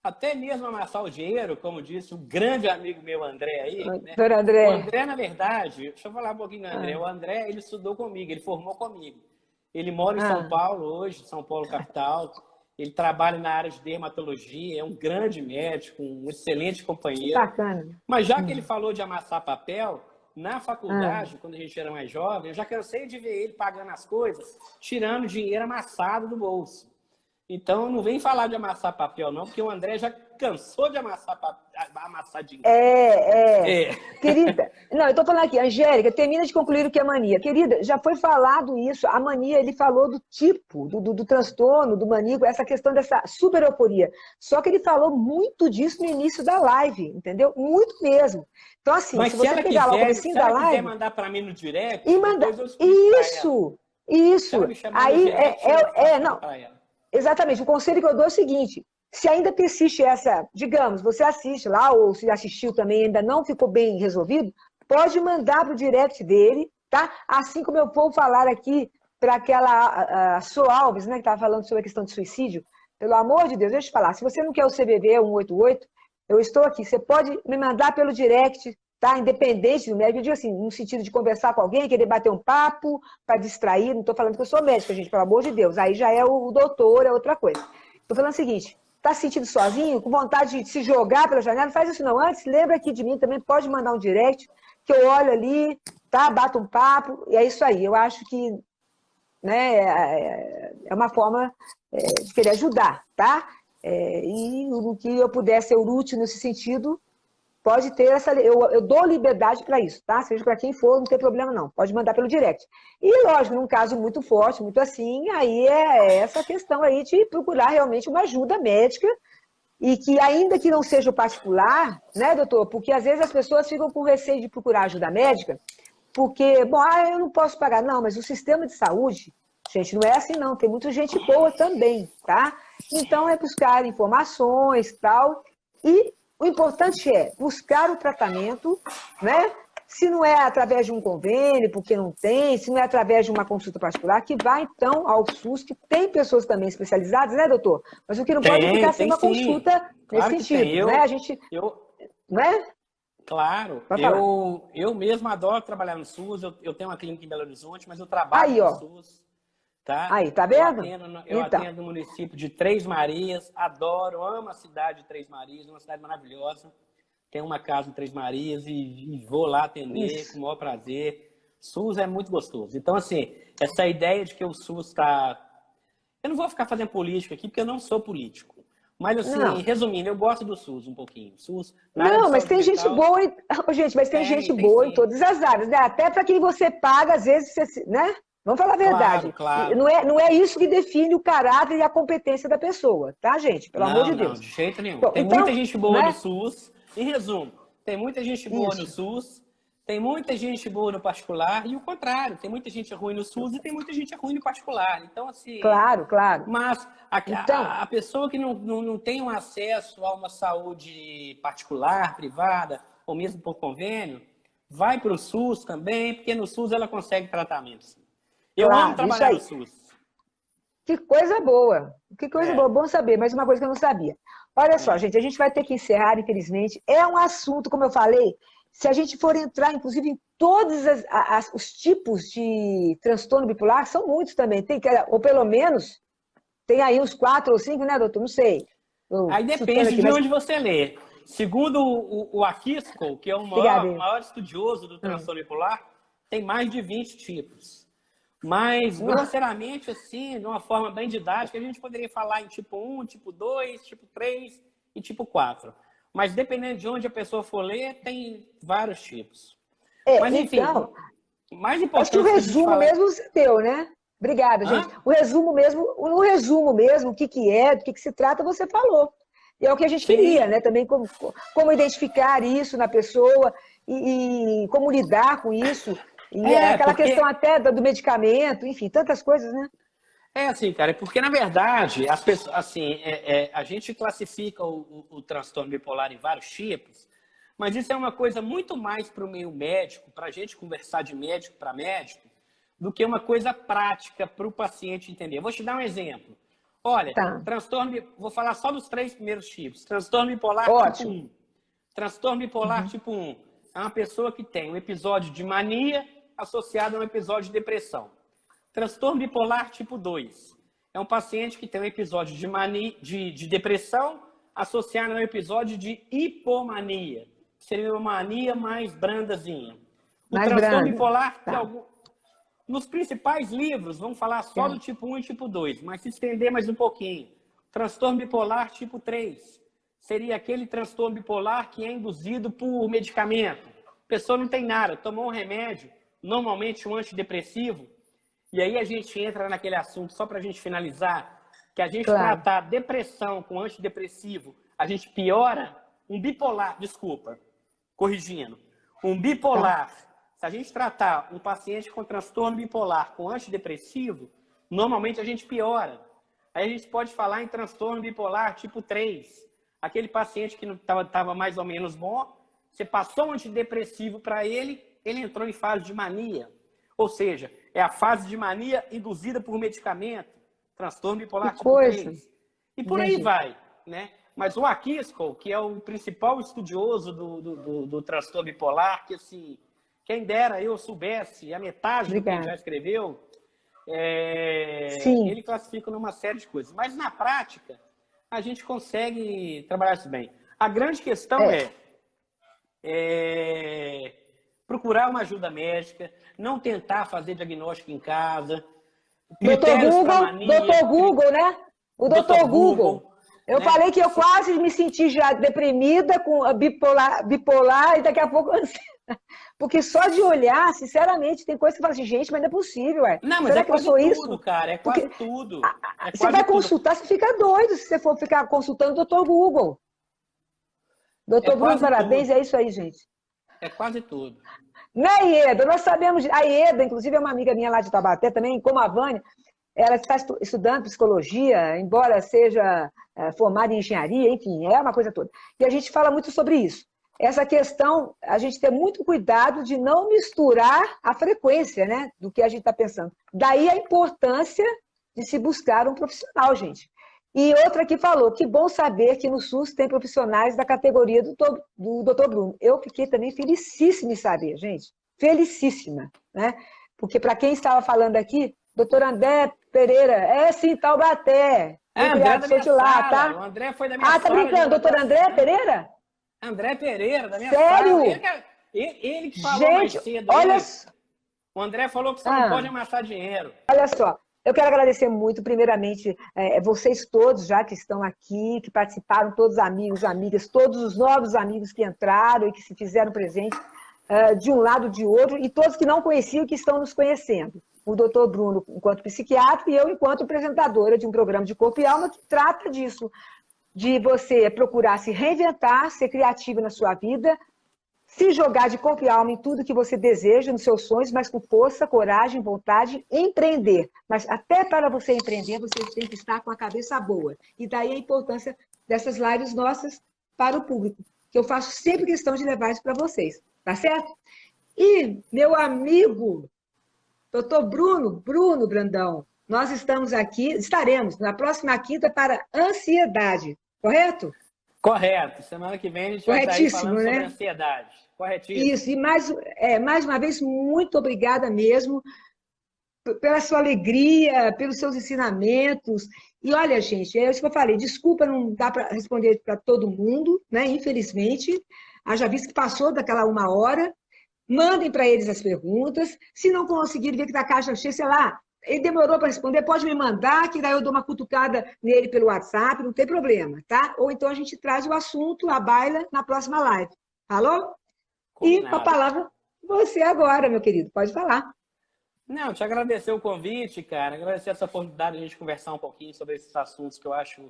até mesmo amassar o dinheiro, como disse o grande amigo meu, André, aí, né? Doutor O André. André, na verdade, deixa eu falar um pouquinho do André. O André, ele estudou comigo, ele formou comigo. Ele mora em São Ah, Paulo hoje, São Paulo capital. Ele trabalha na área de dermatologia, é um grande médico, um excelente que companheiro. bacana. Mas já que ele falou de amassar papel, na Ah, faculdade, quando a gente era mais jovem, eu já cansei de ver ele pagando as coisas, tirando dinheiro amassado do bolso. Então, não vem falar de amassar papel, não, porque o André já cansou de amassar dinheiro. é. É. Querida, não, eu estou falando aqui, Angélica, termina de concluir o que é mania. Querida, já foi falado isso, a mania, ele falou do tipo, do transtorno, do maníaco, essa questão dessa supereuforia. Só que ele falou muito disso no início da live, entendeu? Muito mesmo. Então, assim, Mas se você pegar lá o comecinho se da ela quiser live mandar para mim no e direct, mandar. depois eu explico para ela. Se Isso. ela me chamar no Aí, direct, eu faço não, para ela. exatamente. O conselho que eu dou é o seguinte: se ainda persiste essa, digamos, você assiste lá, ou se assistiu também e ainda não ficou bem resolvido, pode mandar para o direct dele, tá? Assim como eu vou falar aqui para aquela a Sô Alves, né, que estava falando sobre a questão de suicídio. Pelo amor de Deus, deixa eu te falar. Se você não quer o CVV 188, eu estou aqui. Você pode me mandar pelo direct, tá? Independente do médico. Eu digo assim, no sentido de conversar com alguém, querer bater um papo, para distrair. Não estou falando que eu sou médica, gente, pelo amor de Deus. Aí já é o doutor, é outra coisa. Estou falando o seguinte: está se sentindo sozinho, com vontade de se jogar pela janela? Não faz isso não. Antes, lembra aqui de mim, também pode mandar um direct, que eu olho ali, tá? Bato um papo, e é isso aí. Eu acho que, né, é uma forma de querer ajudar, tá? E no que eu puder ser útil nesse sentido, pode ter essa. Eu dou liberdade para isso, tá? Seja para quem for, não tem problema não. Pode mandar pelo direct. E, lógico, num caso muito forte, muito assim, aí é essa questão aí de procurar realmente uma ajuda médica e que, ainda que não seja o particular, né, doutor? Porque às vezes as pessoas ficam com receio de procurar ajuda médica, porque, bom, eu não posso pagar. Não, mas o sistema de saúde, gente, não é assim não. Tem muita gente boa também, tá? Então é buscar informações e tal. E o importante é buscar o tratamento, né? Se não é através de um convênio, porque não tem, se não é através de uma consulta particular, que vá então ao SUS, que tem pessoas também especializadas, né, doutor? Mas o que não pode é ficar sem Tem uma sim. consulta nesse Claro que tem. sentido, né? A gente, Eu, não é? claro, Pode falar. eu mesmo adoro trabalhar no SUS. Eu tenho uma clínica em Belo Horizonte, mas eu trabalho Aí, no ó. SUS, tá? Aí, tá vendo? Eu Então, atendo no município de Três Marias, adoro, amo a cidade de Três Marias, uma cidade maravilhosa. Tenho uma casa em Três Marias e vou lá atender com isso. o maior prazer. SUS é muito gostoso. Então, assim, essa ideia de que o SUS está. Eu não vou ficar fazendo política aqui, porque eu não sou político. Mas, assim, Não. resumindo, eu gosto do SUS um pouquinho. SUS, na área de Não, mas saúde tem gente mental, boa, gente, mas tem gente tem boa em sim. todas as áreas, né? Até para quem você paga, às vezes, você, né? Vamos falar a Claro, verdade. E claro. não é isso que define o caráter e a competência da pessoa, tá, gente? Pelo amor Não, de não, Deus. de jeito nenhum. Bom, Tem muita então, gente boa no né? SUS. Em resumo, tem muita gente boa no Isso. SUS, tem muita gente boa no particular, e o contrário, tem muita gente ruim no SUS e tem muita gente ruim no particular. Então, assim, Claro, claro. mas Então, a pessoa que não tem um acesso a uma saúde particular, privada, ou mesmo por convênio, vai para o SUS também, porque no SUS ela consegue tratamento. Sim. Eu amo claro, isso trabalhar no aí. SUS. Que coisa boa. Que coisa boa. É, Bom saber. Mais uma coisa que eu não sabia. Olha só, é. gente, a gente vai ter que encerrar, infelizmente. É um assunto, como eu falei, se a gente for entrar, inclusive, em todos os tipos de transtorno bipolar, são muitos também. Tem, ou pelo menos, tem aí uns 4 ou 5, né, doutor? Não sei. Aí Chutando depende aqui, de mas. onde você lê. Segundo o Akisco, que é o Obrigada. maior estudioso do Hum. transtorno bipolar, tem mais de 20 tipos. Mas, grosseiramente, assim, de uma forma bem didática, a gente poderia falar em tipo 1, tipo 2, tipo 3 e tipo 4. Mas, dependendo de onde a pessoa for ler, tem vários tipos. Mas, enfim, Então, mais acho que o importante da gente resumo falar... mesmo você deu, né? Obrigada, gente. Hã? O resumo mesmo, no resumo mesmo, o que que é, do que se trata, você falou. E é o que a gente queria, Sim, né? Também como identificar isso na pessoa e como lidar com isso. E aquela questão porque até do medicamento, enfim, tantas coisas, né? é assim, cara, porque na verdade as pessoas, assim, a gente classifica o transtorno bipolar em vários tipos, mas isso é uma coisa muito mais para o meio médico, para a gente conversar de médico para médico, do que uma coisa prática para o paciente entender. Vou te dar um exemplo. Olha, Tá. vou falar só dos 3 primeiros tipos. Transtorno bipolar Ótimo. tipo 1. Transtorno bipolar tipo 1 é uma pessoa que tem um episódio de mania associado a um episódio de depressão. Transtorno bipolar tipo 2 é um paciente que tem um episódio de mania, de depressão associado a um episódio de hipomania. Seria uma mania mais brandazinha. O Mais transtorno branda. bipolar, Tá. nos principais livros, vamos falar só do tipo 1 e tipo 2, mas se estender mais um pouquinho. Transtorno bipolar tipo 3 seria aquele transtorno bipolar que é induzido por medicamento. A pessoa não tem nada, tomou um remédio, normalmente um antidepressivo, e aí a gente entra naquele assunto, só para a gente finalizar, que a gente tratar depressão com antidepressivo, a gente piora um bipolar, desculpa, corrigindo, um bipolar. Se a gente tratar um paciente com transtorno bipolar com antidepressivo, normalmente a gente piora. Aí a gente pode falar em transtorno bipolar tipo 3. Aquele paciente que estava mais ou menos bom, você passou um antidepressivo para ele, ele entrou em fase de mania. Ou seja, é a fase de mania induzida por medicamento. Transtorno bipolar tipo 3. E por aí vai, né? Mas o Akisco, que é o principal estudioso do transtorno bipolar, que assim, quem dera eu soubesse a metade do que ele já escreveu, ele classifica numa série de coisas. Mas na prática, a gente consegue trabalhar isso bem. A grande questão é procurar uma ajuda médica, não tentar fazer diagnóstico em casa. Doutor Google, né? O doutor Google. Eu falei que eu quase me senti já deprimida com a bipolar e daqui a pouco... Porque só de olhar, sinceramente, tem coisa que fala assim, gente, mas não é possível, ué. Não, mas será é que eu sou quase isso? Tudo, cara, é quase tudo. Você vai consultar, você fica doido se você for ficar consultando o doutor Google. Doutor Bruno, parabéns, tudo. É isso aí, gente. É quase tudo. Né, Ieda? Nós sabemos, a Ieda, inclusive, é uma amiga minha lá de Taubaté também, como a Vânia, ela está estudando psicologia, embora seja formada em engenharia, enfim, é uma coisa toda. E a gente fala muito sobre isso. Essa questão, a gente tem muito cuidado de não misturar a frequência, né, do que a gente está pensando. Daí a importância de se buscar um profissional, gente. E outra que falou, que bom saber que no SUS tem profissionais da categoria do Dr. Bruno. Eu fiquei também felicíssima em saber, gente. Felicíssima, né? Porque para quem estava falando aqui, Dr. André Pereira, sim, Taubaté. André da minha sala, tá? O André foi da minha sala. Tá brincando, doutor André Pereira? André Pereira, da minha Sério? sala. Ele que falou mais cedo. Olha... O André falou que você não pode amassar dinheiro. Olha só, eu quero agradecer muito, primeiramente, vocês todos já que estão aqui, que participaram, todos os amigos, amigas, todos os novos amigos que entraram e que se fizeram presentes de um lado, de outro, e todos que não conheciam e que estão nos conhecendo. O doutor Bruno, enquanto psiquiatra, e eu, enquanto apresentadora de um programa de Corpo e Alma, que trata disso, de você procurar se reinventar, ser criativa na sua vida, se jogar de corpo e alma em tudo que você deseja, nos seus sonhos, mas com força, coragem, vontade, empreender. Mas até para você empreender, você tem que estar com a cabeça boa. E daí a importância dessas lives nossas para o público, que eu faço sempre questão de levar isso para vocês, tá certo? E, meu amigo, doutor Bruno Brandão, nós estaremos na próxima quinta para ansiedade, correto? Correto. Semana que vem a gente vai estar aí falando sobre ansiedade. Corretíssimo. Isso. E mais uma vez, muito obrigada mesmo pela sua alegria, pelos seus ensinamentos. E olha, gente, é isso que eu falei. Desculpa, não dá para responder para todo mundo, né? Infelizmente. Haja visto que passou daquela 1 hora. Mandem para eles as perguntas. Se não conseguirem ver que está a caixa cheia, sei lá, ele demorou para responder, pode me mandar, que daí eu dou uma cutucada nele pelo WhatsApp, não tem problema, tá? Ou então a gente traz o assunto, a baila, na próxima live. Falou? Combinado. E com a palavra, você agora, meu querido, pode falar. Não, te agradecer o convite, cara, agradecer essa oportunidade de a gente conversar um pouquinho sobre esses assuntos que eu acho de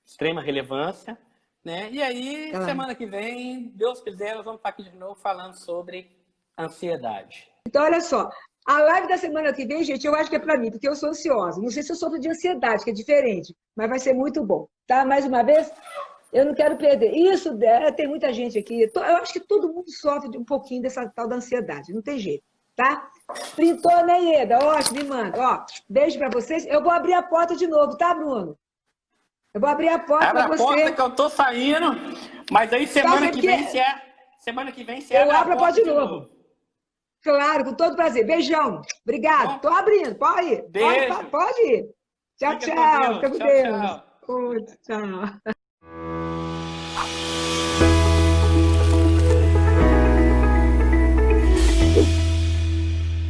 extrema relevância, né? E aí, semana que vem, Deus quiser, nós vamos estar aqui de novo falando sobre ansiedade. Então, olha só, a live da semana que vem, gente, eu acho que é para mim, porque eu sou ansiosa. Não sei se eu sofro de ansiedade, que é diferente, mas vai ser muito bom, tá? Mais uma vez, eu não quero perder. Isso, tem muita gente aqui, eu acho que todo mundo sofre de um pouquinho dessa tal da ansiedade, não tem jeito. tá? Printou, né, Ieda? Ótimo, me manda. Ó, beijo para vocês. Eu vou abrir a porta de novo, tá, Bruno? Eu vou abrir a porta para você. Abre a porta que eu tô saindo, mas aí semana que vem você eu abre abro a porta de novo. novo. Claro, com todo prazer. Beijão. Obrigado. Tô abrindo. Pode ir. Beijo. Pode ir. Tchau, Fica tchau. com Deus. Fica com Tchau, Deus. tchau. Tchau.